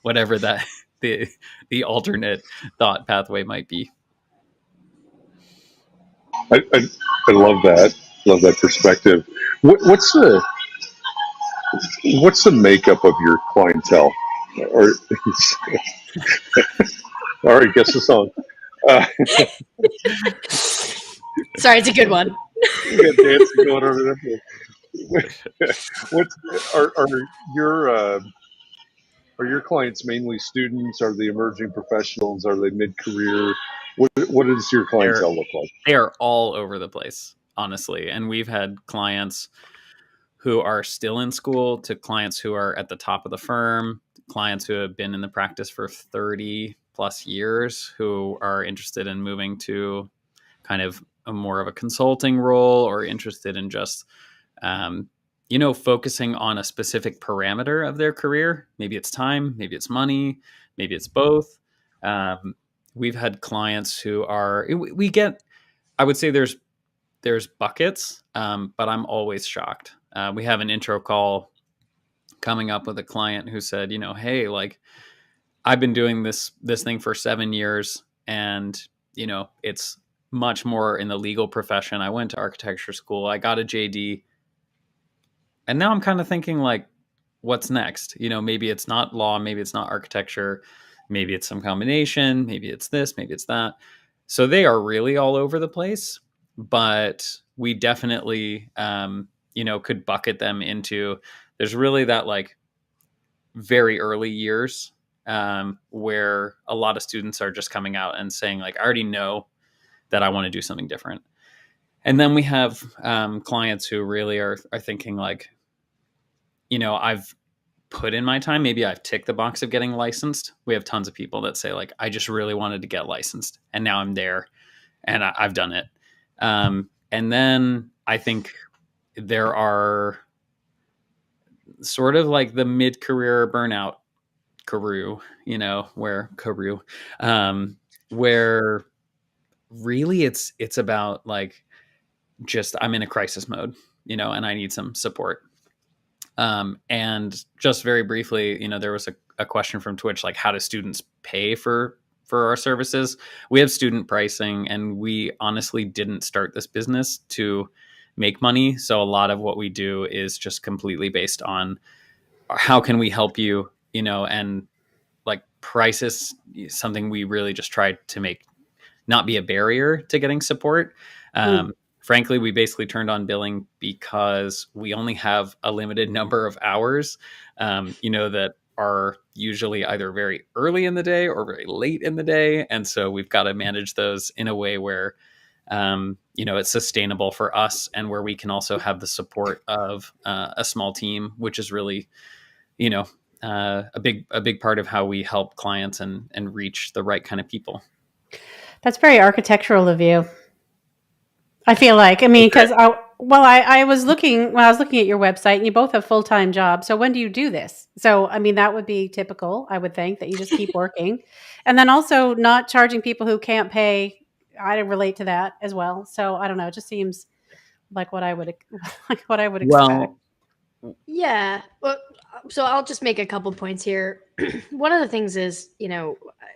whatever that the alternate thought pathway might be. I love that. Love that perspective. What's the makeup of your clientele? Or all right, guess the song. Sorry, it's a good one. You got dancing going over there. Are your clients mainly students? Are they emerging professionals? Are they mid-career? What does your clientele look like? They are all over the place, honestly. And we've had clients who are still in school to clients who are at the top of the firm, clients who have been in the practice for 30 plus years who are interested in moving to kind of a more of a consulting role or interested in just, focusing on a specific parameter of their career. Maybe it's time, maybe it's money, maybe it's both. We've had clients who I would say there's buckets, but I'm always shocked. We have an intro call coming up with a client who said, hey, like I've been doing this thing for 7 years and, it's much more in the legal profession. I went to architecture school. I got a JD. And now I'm kind of thinking like, what's next? Maybe it's not law, maybe it's not architecture, maybe it's some combination, maybe it's this, maybe it's that. So they are really all over the place, but we definitely, could bucket them into, there's really that like very early years where a lot of students are just coming out and saying like, I already know that I want to do something different. And then we have clients who really are thinking like, I've put in my time. Maybe I've ticked the box of getting licensed. We have tons of people that say like, I just really wanted to get licensed and now I'm there and I've done it. And then I think there are sort of like the mid-career burnout where really it's about like, just, I'm in a crisis mode, and I need some support. And just very briefly, there was a question from Twitch, like how do students pay for our services? We have student pricing and we honestly didn't start this business to make money. So a lot of what we do is just completely based on how can we help you, and like price is something we really just tried to make not be a barrier to getting support. Frankly, we basically turned on billing because we only have a limited number of hours, that are usually either very early in the day or very late in the day. And so we've got to manage those in a way where, it's sustainable for us and where we can also have the support of a small team, which is really, a big part of how we help clients and reach the right kind of people. That's very architectural of you. I feel like, because I was looking at your website and you both have full-time jobs. So when do you do this? So, that would be typical, I would think, that you just keep working. And then also not charging people who can't pay. I relate to that as well. So I don't know. It just seems like what I would expect. Well, yeah. Well, so I'll just make a couple points here. One of the things is,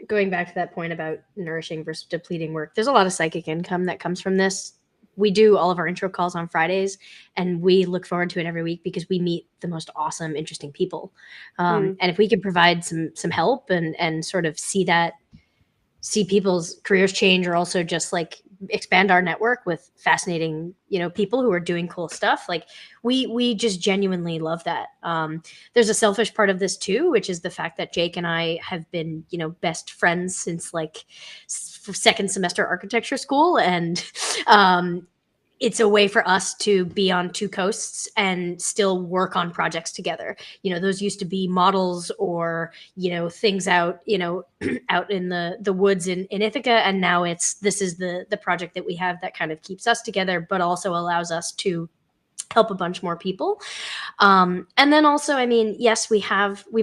going back to that point about nourishing versus depleting work, there's a lot of psychic income that comes from this. We do all of our intro calls on Fridays and we look forward to it every week because we meet the most awesome, interesting people. And if we can provide some help and sort of see people's careers change, or also just like expand our network with fascinating, people who are doing cool stuff. Like we just genuinely love that. There's a selfish part of this too, which is the fact that Jake and I have been, best friends since like second semester architecture school. And it's a way for us to be on two coasts and still work on projects together. Those used to be models or, things out, out in the woods in Ithaca. And now this is the project that we have that kind of keeps us together, but also allows us to help a bunch more people. And then also, I mean, yes, we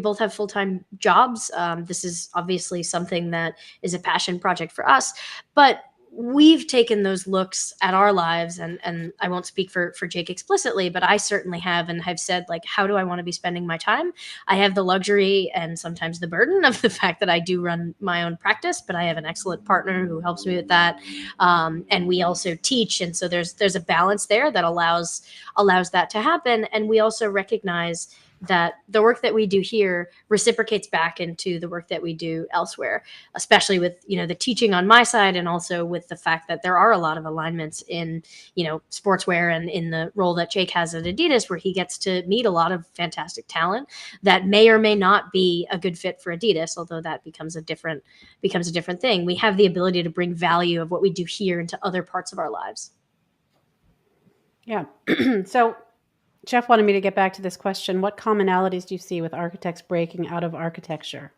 both have full-time jobs. This is obviously something that is a passion project for us, but we've taken those looks at our lives, and I won't speak for Jake explicitly, but I certainly have, and have said, like, how do I want to be spending my time? I have the luxury and sometimes the burden of the fact that I do run my own practice, but I have an excellent partner who helps me with that. And we also teach. And so there's a balance there that allows that to happen. And we also recognize that the work that we do here reciprocates back into the work that we do elsewhere, especially with, the teaching on my side, and also with the fact that there are a lot of alignments in, sportswear and in the role that Jake has at Adidas, where he gets to meet a lot of fantastic talent that may or may not be a good fit for Adidas, although that becomes a different thing. We have the ability to bring value of what we do here into other parts of our lives. Yeah. So Jeff wanted me to get back to this question. What commonalities do you see with architects breaking out of architecture?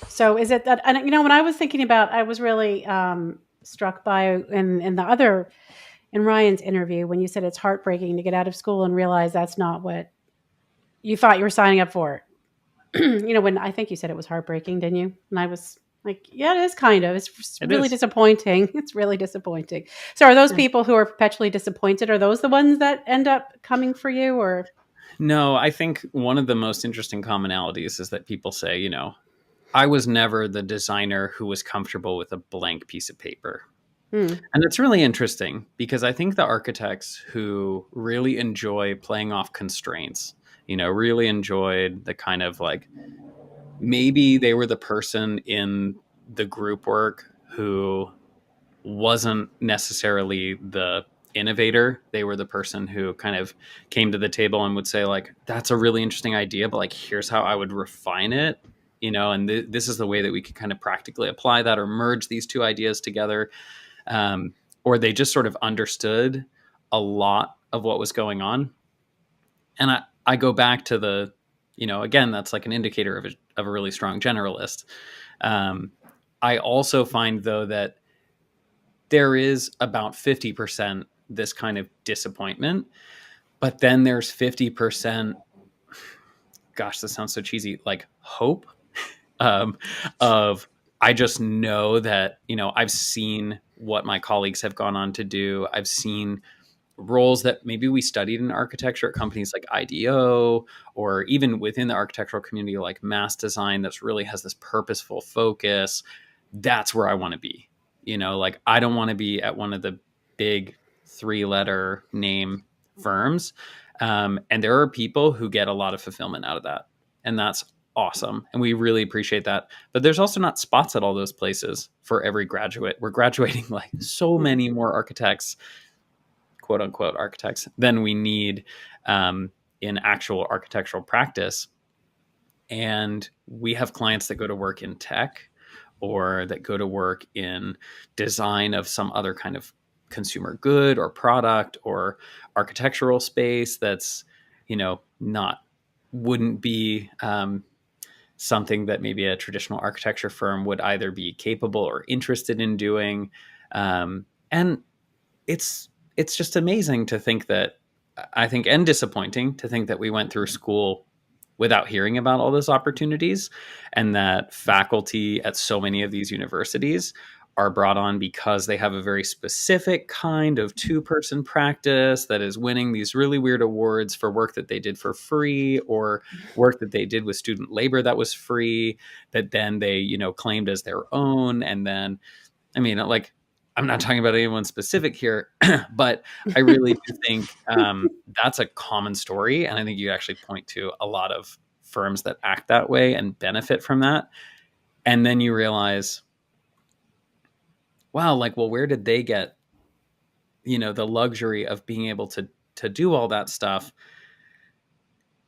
So is it that, and when I was thinking about, I was really struck by in Ryan's interview, when you said it's heartbreaking to get out of school and realize that's not what you thought you were signing up for. When I think you said it was heartbreaking, didn't you? And I was like, yeah, it is kind of. It's really disappointing. It's really disappointing. So are those people who are perpetually disappointed, are those the ones that end up coming for you, or? No, I think one of the most interesting commonalities is that people say, I was never the designer who was comfortable with a blank piece of paper. And it's really interesting because I think the architects who really enjoy playing off constraints, really enjoyed the kind of like, maybe they were the person in the group work who wasn't necessarily the innovator. They were the person who kind of came to the table and would say, like, that's a really interesting idea, but like, here's how I would refine it, and this is the way that we could kind of practically apply that or merge these two ideas together. Or they just sort of understood a lot of what was going on. And I go back to the, again, that's like an indicator of a really strong generalist. I also find, though, that there is about 50% this kind of disappointment, but then there's 50%, gosh, this sounds so cheesy, like hope, of, I just know that, I've seen what my colleagues have gone on to do. I've seen roles that maybe we studied in architecture at companies like IDEO, or even within the architectural community, like mass design, that's really has this purposeful focus. That's where I want to be. Like, I don't want to be at one of the big 3-letter name firms. And there are people who get a lot of fulfillment out of that. And that's awesome. And we really appreciate that. But there's also not spots at all those places for every graduate. We're graduating like so many more architects, quote unquote architects, than we need in actual architectural practice. And we have clients that go to work in tech, or that go to work in design of some other kind of consumer good or product or architectural space that's, wouldn't be something that maybe a traditional architecture firm would either be capable or interested in doing. And it's just amazing to think that, I think, and disappointing to think that we went through school without hearing about all those opportunities, and that faculty at so many of these universities are brought on because they have a very specific kind of 2-person practice that is winning these really weird awards for work that they did for free, or work that they did with student labor that was free, that then they, claimed as their own. And then, I mean, like, I'm not talking about anyone specific here, but I really do think that's a common story. And I think you actually point to a lot of firms that act that way and benefit from that. And then you realize, wow, like, well, where did they get, the luxury of being able to do all that stuff?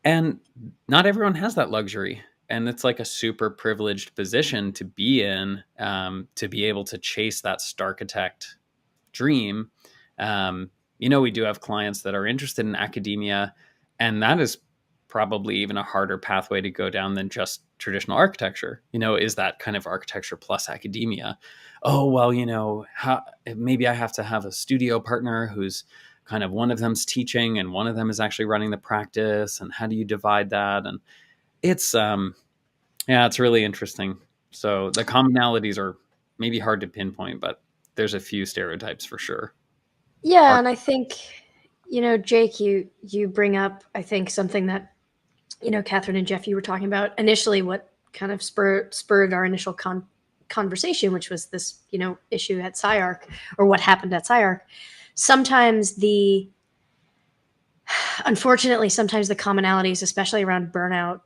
And not everyone has that luxury. And it's like a super privileged position to be in, to be able to chase that Starchitect dream. We do have clients that are interested in academia, and that is probably even a harder pathway to go down than just traditional architecture. Is that kind of architecture plus academia? Oh, well, maybe I have to have a studio partner who's kind of, one of them's teaching and one of them is actually running the practice. And how do you divide that? And it's, it's really interesting. So the commonalities are maybe hard to pinpoint, but there's a few stereotypes for sure. Yeah, and I think, Jake, you bring up, I think, something that, Katharine and Jeff, you were talking about initially, what kind of spurred our initial conversation, which was this, issue at SciArc, or what happened at SciArc. Unfortunately, sometimes the commonalities, especially around burnout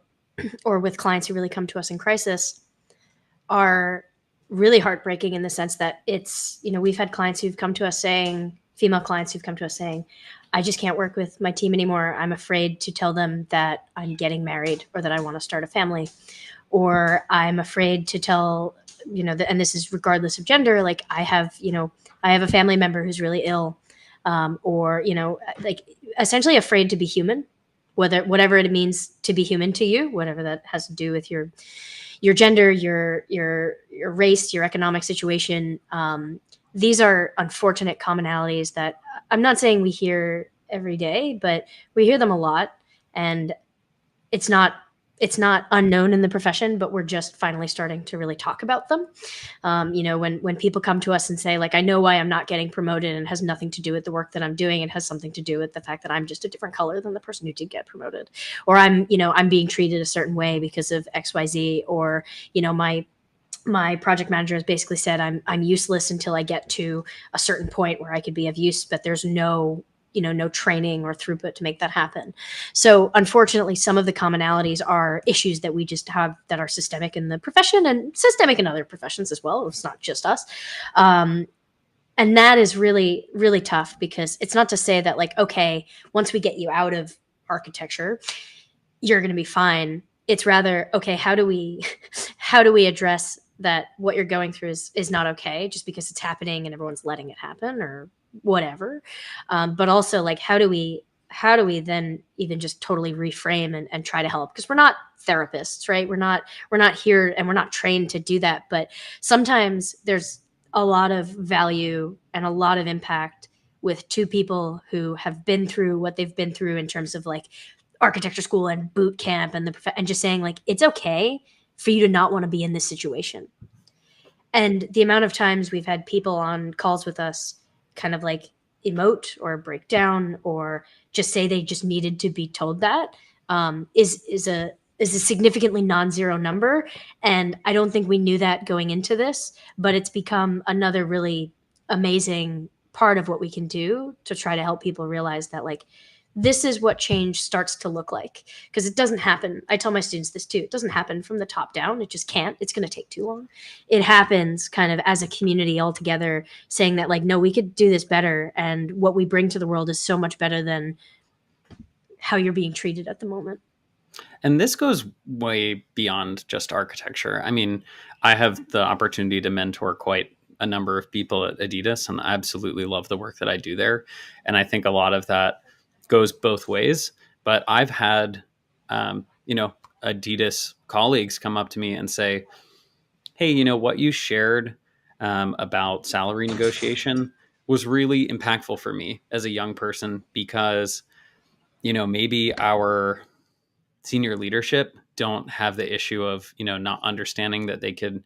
or with clients who really come to us in crisis, are really heartbreaking in the sense that it's, we've had clients who've come to us saying, female clients who've come to us saying, I just can't work with my team anymore. I'm afraid to tell them that I'm getting married or that I want to start a family. Or I'm afraid to tell, and this is regardless of gender, like I have a family member who's really ill, or, like essentially afraid to be human, whatever it means to be human to you, whatever that has to do with your gender, your race, your economic situation. These are unfortunate commonalities that I'm not saying we hear every day, but we hear them a lot, and it's not unknown in the profession, but we're just finally starting to really talk about them. When people come to us and say, like, I know why I'm not getting promoted, and it has nothing to do with the work that I'm doing. It has something to do with the fact that I'm just a different color than the person who did get promoted, or I'm being treated a certain way because of XYZ, or, my project manager has basically said I'm useless until I get to a certain point where I could be of use, but there's no training or throughput to make that happen. So unfortunately, some of the commonalities are issues that we just have that are systemic in the profession and systemic in other professions as well. It's not just us. And that is really, really tough, because it's not to say that, like, okay, once we get you out of architecture, you're going to be fine. It's rather, okay, how do we address that what you're going through is not okay just because it's happening and everyone's letting it happen or whatever. But also, like, how do we then even just totally reframe and try to help? Because we're not therapists, right? We're not here, and we're not trained to do that. But sometimes there's a lot of value and a lot of impact with two people who have been through what they've been through in terms of, like, architecture school and boot camp and and just saying, like, it's okay for you to not want to be in this situation. And the amount of times we've had people on calls with us kind of like emote or break down or just say they just needed to be told that is a significantly non-zero number. And I don't think we knew that going into this, but it's become another really amazing part of what we can do to try to help people realize that, like, this is what change starts to look like. Because it doesn't happen. I tell my students this too. It doesn't happen from the top down. It just can't. It's going to take too long. It happens kind of as a community all together, saying that, like, no, we could do this better. And what we bring to the world is so much better than how you're being treated at the moment. And this goes way beyond just architecture. I mean, I have the opportunity to mentor quite a number of people at Adidas, and I absolutely love the work that I do there. And I think a lot of that goes both ways. But I've had, Adidas colleagues come up to me and say, hey, what you shared about salary negotiation was really impactful for me as a young person, because, maybe our senior leadership don't have the issue of, not understanding that they could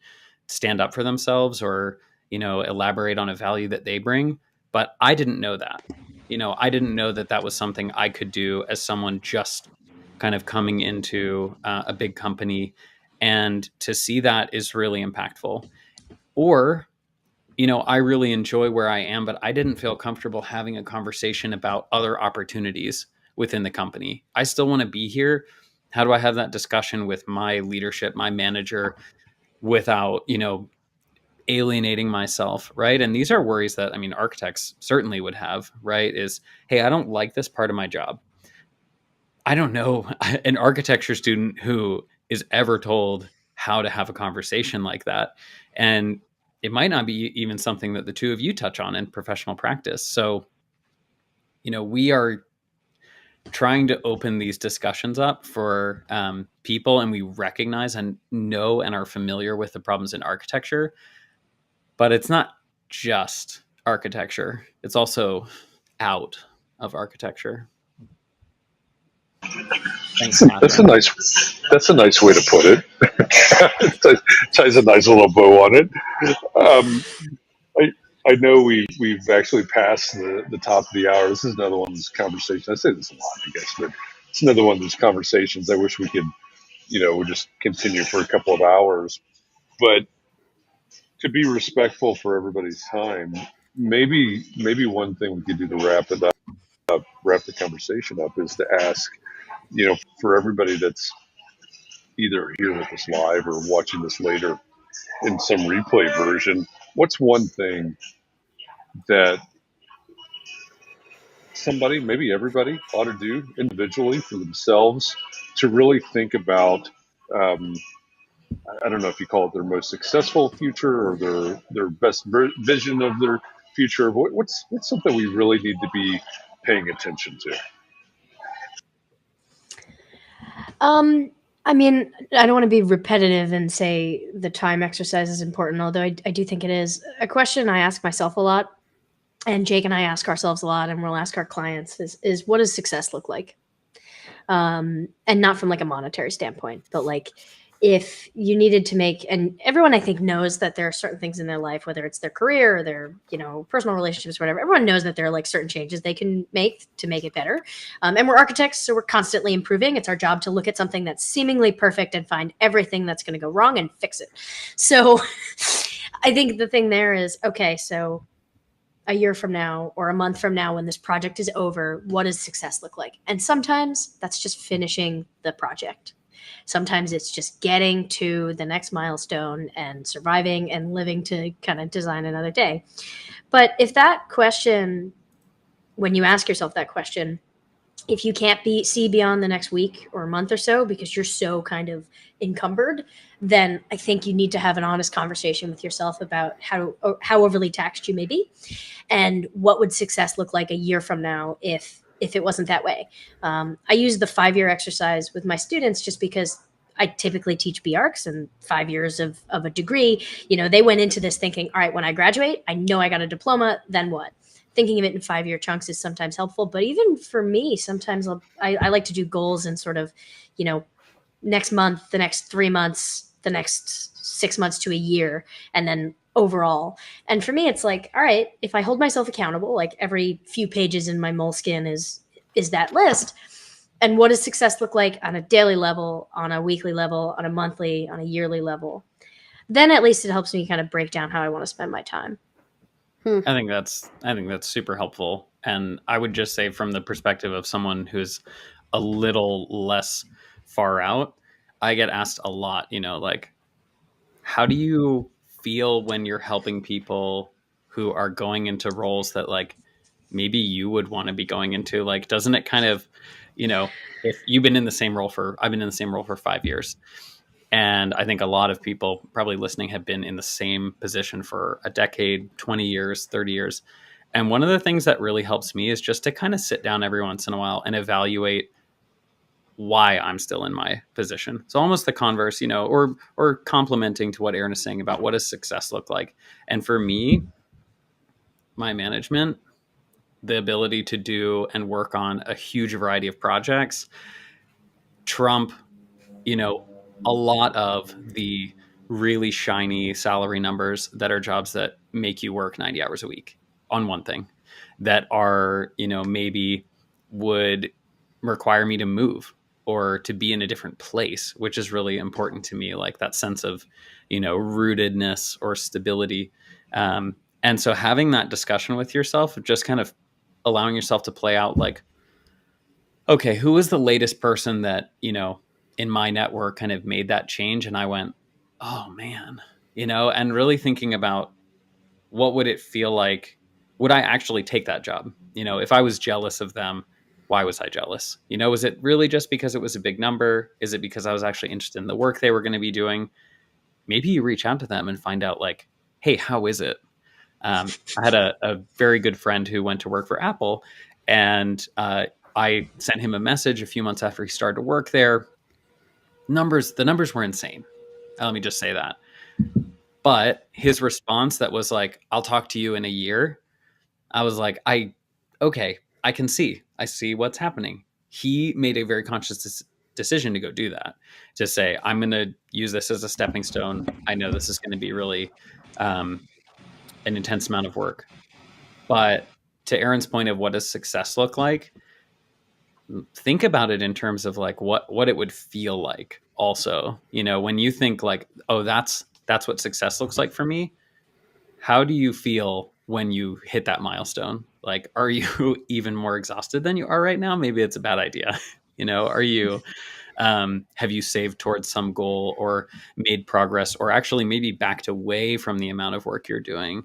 stand up for themselves or, elaborate on a value that they bring. But I didn't know that. I didn't know that that was something I could do as someone just kind of coming into a big company. And to see that is really impactful. Or, I really enjoy where I am, but I didn't feel comfortable having a conversation about other opportunities within the company. I still want to be here. How do I have that discussion with my leadership, my manager, without, alienating myself, right? And these are worries that, I mean, architects certainly would have, right? Is, hey, I don't like this part of my job. I don't know an architecture student who is ever told how to have a conversation like that. And it might not be even something that the two of you touch on in professional practice. So we are trying to open these discussions up for people, and we recognize and know and are familiar with the problems in architecture, but it's not just architecture. It's also out of architecture. Thanks, That's a Katharine. nice way to put it. Ties a nice little bow on it. I know we've actually passed the top of the hour. This is another one of those conversations. I say this a lot, I guess, but it's another one of those conversations. I wish we could, we'll just continue for a couple of hours. But to be respectful for everybody's time, maybe one thing we could do to wrap the conversation up is to ask, for everybody that's either here with us live or watching this later in some replay version, what's one thing that somebody, maybe everybody, ought to do individually for themselves to really think about, I don't know if you call it their most successful future or their best vision of their future. What's something we really need to be paying attention to? I mean, I don't want to be repetitive and say the time exercise is important, although I do think it is. A question I ask myself a lot, and Jake and I ask ourselves a lot, and we'll ask our clients is what does success look like? And not from like a monetary standpoint, but like if you needed to make, and everyone I think knows that there are certain things in their life, whether it's their career or their, personal relationships, whatever, everyone knows that there are like certain changes they can make to make it better. And we're architects, so we're constantly improving. It's our job to look at something that's seemingly perfect and find everything that's going to go wrong and fix it. So I think the thing there is, okay, so a year from now or a month from now, when this project is over, what does success look like? And sometimes that's just finishing the project. Sometimes it's just getting to the next milestone and surviving and living to kind of design another day. But if that question, when you ask yourself that question, if you can't see beyond the next week or a month or so because you're so kind of encumbered, then I think you need to have an honest conversation with yourself about how overly taxed you may be, and what would success look like a year from now if it wasn't that way. I use the 5-year exercise with my students just because I typically teach BArcs and 5 years of a degree. They went into this thinking, all right, when I graduate, I know I got a diploma, then what? Thinking of it in 5-year chunks is sometimes helpful, but even for me, sometimes I like to do goals in sort of, next month, the next 3 months, the next 6 months to a year, and then overall. And for me, it's like, all right, if I hold myself accountable, like every few pages in my Moleskine is that list. And what does success look like on a daily level, on a weekly level, on a monthly, on a yearly level? Then at least it helps me kind of break down how I want to spend my time. I think that's super helpful. And I would just say, from the perspective of someone who's a little less far out, I get asked a lot, like, how do you feel when you're helping people who are going into roles that like maybe you would want to be going into? Like, doesn't it kind of, if you've been in the same role I've been in the same role for 5 years. And I think a lot of people probably listening have been in the same position for a decade, 20 years, 30 years. And one of the things that really helps me is just to kind of sit down every once in a while and evaluate why I'm still in my position. So almost the converse, or complementing to what Erin is saying about what does success look like. And for me, my management, the ability to do and work on a huge variety of projects, trump, a lot of the really shiny salary numbers that are jobs that make you work 90 hours a week on one thing, that are, maybe would require me to move or to be in a different place, which is really important to me, like that sense of, rootedness or stability. And so having that discussion with yourself, just kind of allowing yourself to play out like, okay, who was the latest person that, in my network kind of made that change? And I went, oh man, and really thinking about what would it feel like? Would I actually take that job? If I was jealous of them, why was I jealous? Was it really just because it was a big number? Is it because I was actually interested in the work they were going to be doing? Maybe you reach out to them and find out like, hey, how is it? I had a very good friend who went to work for Apple, And I sent him a message a few months after he started to work there. The numbers were insane. Let me just say that. But his response that was like, I'll talk to you in a year. I was like, okay, I can see. I see what's happening. He made a very conscious decision to go do that, to say, I'm going to use this as a stepping stone. I know this is going to be really an intense amount of work. But to Erin's point of what does success look like, think about it in terms of like what it would feel like also. You know, when you think like, oh, that's what success looks like for me, how do you feel when you hit that milestone? Like, are you even more exhausted than you are right now? Maybe it's a bad idea. You know, are you, have you saved towards some goal or made progress or actually maybe backed away from the amount of work you're doing?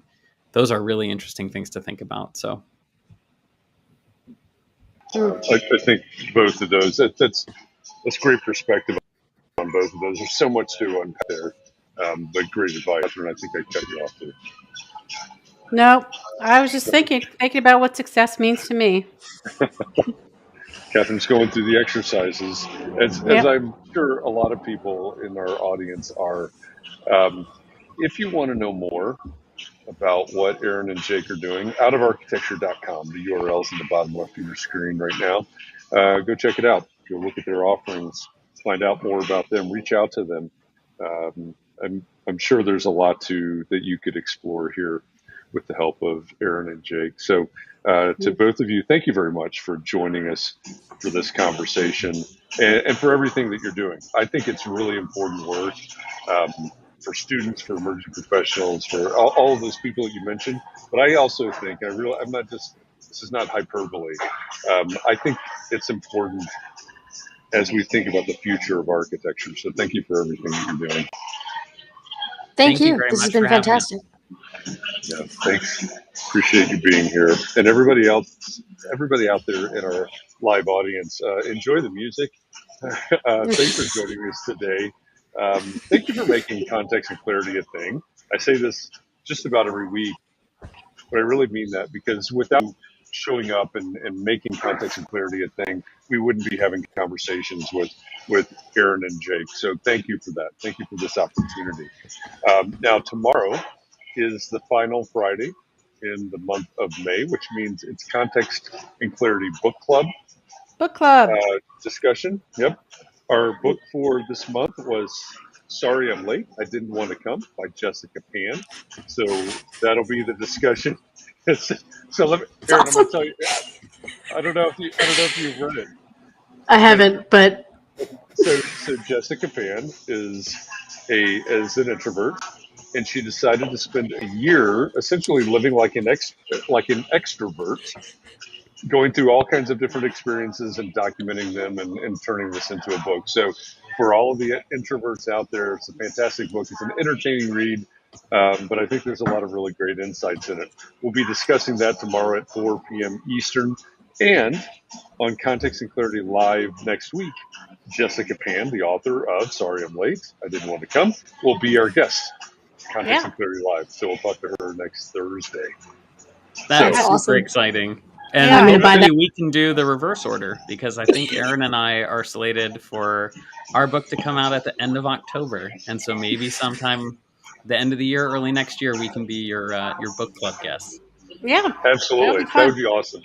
Those are really interesting things to think about. So I think both of those, that's great perspective on both of those. There's so much to unpack there, but great advice, and I think I cut you off there. No, I was just thinking about what success means to me. Catherine's going through the exercises, as I'm sure a lot of people in our audience are. If you want to know more about what Erin and Jake are doing, outofarchitecture.com, the URL's in the bottom left of your screen right now. Go check it out. Go look at their offerings, find out more about them, reach out to them. I'm sure there's a lot that you could explore here with the help of Erin and Jake. So to both of you, thank you very much for joining us for this conversation and for everything that you're doing. I think it's really important work for students, for emerging professionals, for all of those people that you mentioned. But I also think, I'm not just, this is not hyperbole. I think it's important as we think about the future of architecture. So thank you for everything that you're doing. Thank you. very This has much been for having fantastic. Yeah, thanks. Appreciate you being here. And everybody out there in our live audience, enjoy the music. Thanks for joining us today. Thank you for making context and clarity a thing. I say this just about every week, but I really mean that, because without showing up and making context and clarity a thing, we wouldn't be having conversations with Erin and Jake. So thank you for that. Thank you for this opportunity. Now, tomorrow is the final Friday in the month of May, which means it's Context and Clarity Book Club. Book club Discussion. Yep. Our book for this month was Sorry I'm Late, I Didn't Want to Come by Jessica Pan. So that'll be the discussion. So let me, Erin, I'm going to tell you, I don't know if you've read it. I haven't, but So Jessica Pan is an introvert, and she decided to spend a year essentially living like an extrovert, going through all kinds of different experiences and documenting them and turning this into a book. So for all of the introverts out there, it's a fantastic book. It's an entertaining read, but I think there's a lot of really great insights in it. We'll be discussing that tomorrow at 4 p.m. Eastern. And on Context and Clarity Live next week, Jessica Pan, the author of Sorry I'm Late, I Didn't Want to Come, will be our guest. Context and Clarity Live. So we'll talk to her next Thursday. That's super awesome. exciting. And Yeah. I'm gonna buy maybe we can do the reverse order, because I think Erin and I are slated for our book to come out at the end of October. And so maybe sometime the end of the year, early next year, we can be your book club guests. Yeah, Absolutely. That would be awesome.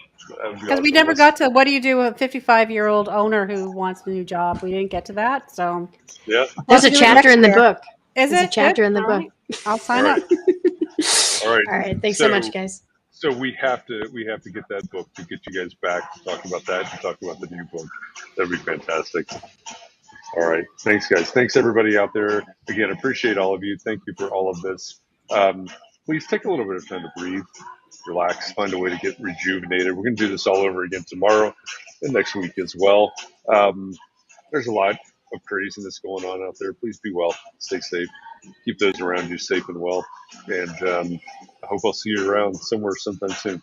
because we never got to what do you do with a 55-year-old owner who wants a new job. We didn't get to that. So Yeah. there's a chapter in the book. Is There's it a chapter good? in the All book. right. I'll sign All up. right. All right. All right. Thanks so much, guys. So we have to get that book to get you guys back to talk about that and talk about the new book. That'd be fantastic. All right. Thanks, guys. Thanks, everybody out there. Again, appreciate all of you. Thank you for all of this. Please take a little bit of time to breathe, relax, find a way to get rejuvenated. We're going to do this all over again tomorrow and next week as well. There's a lot of craziness going on out there. Please be well. Stay safe. Keep those around you safe and well. And I hope I'll see you around somewhere sometime soon.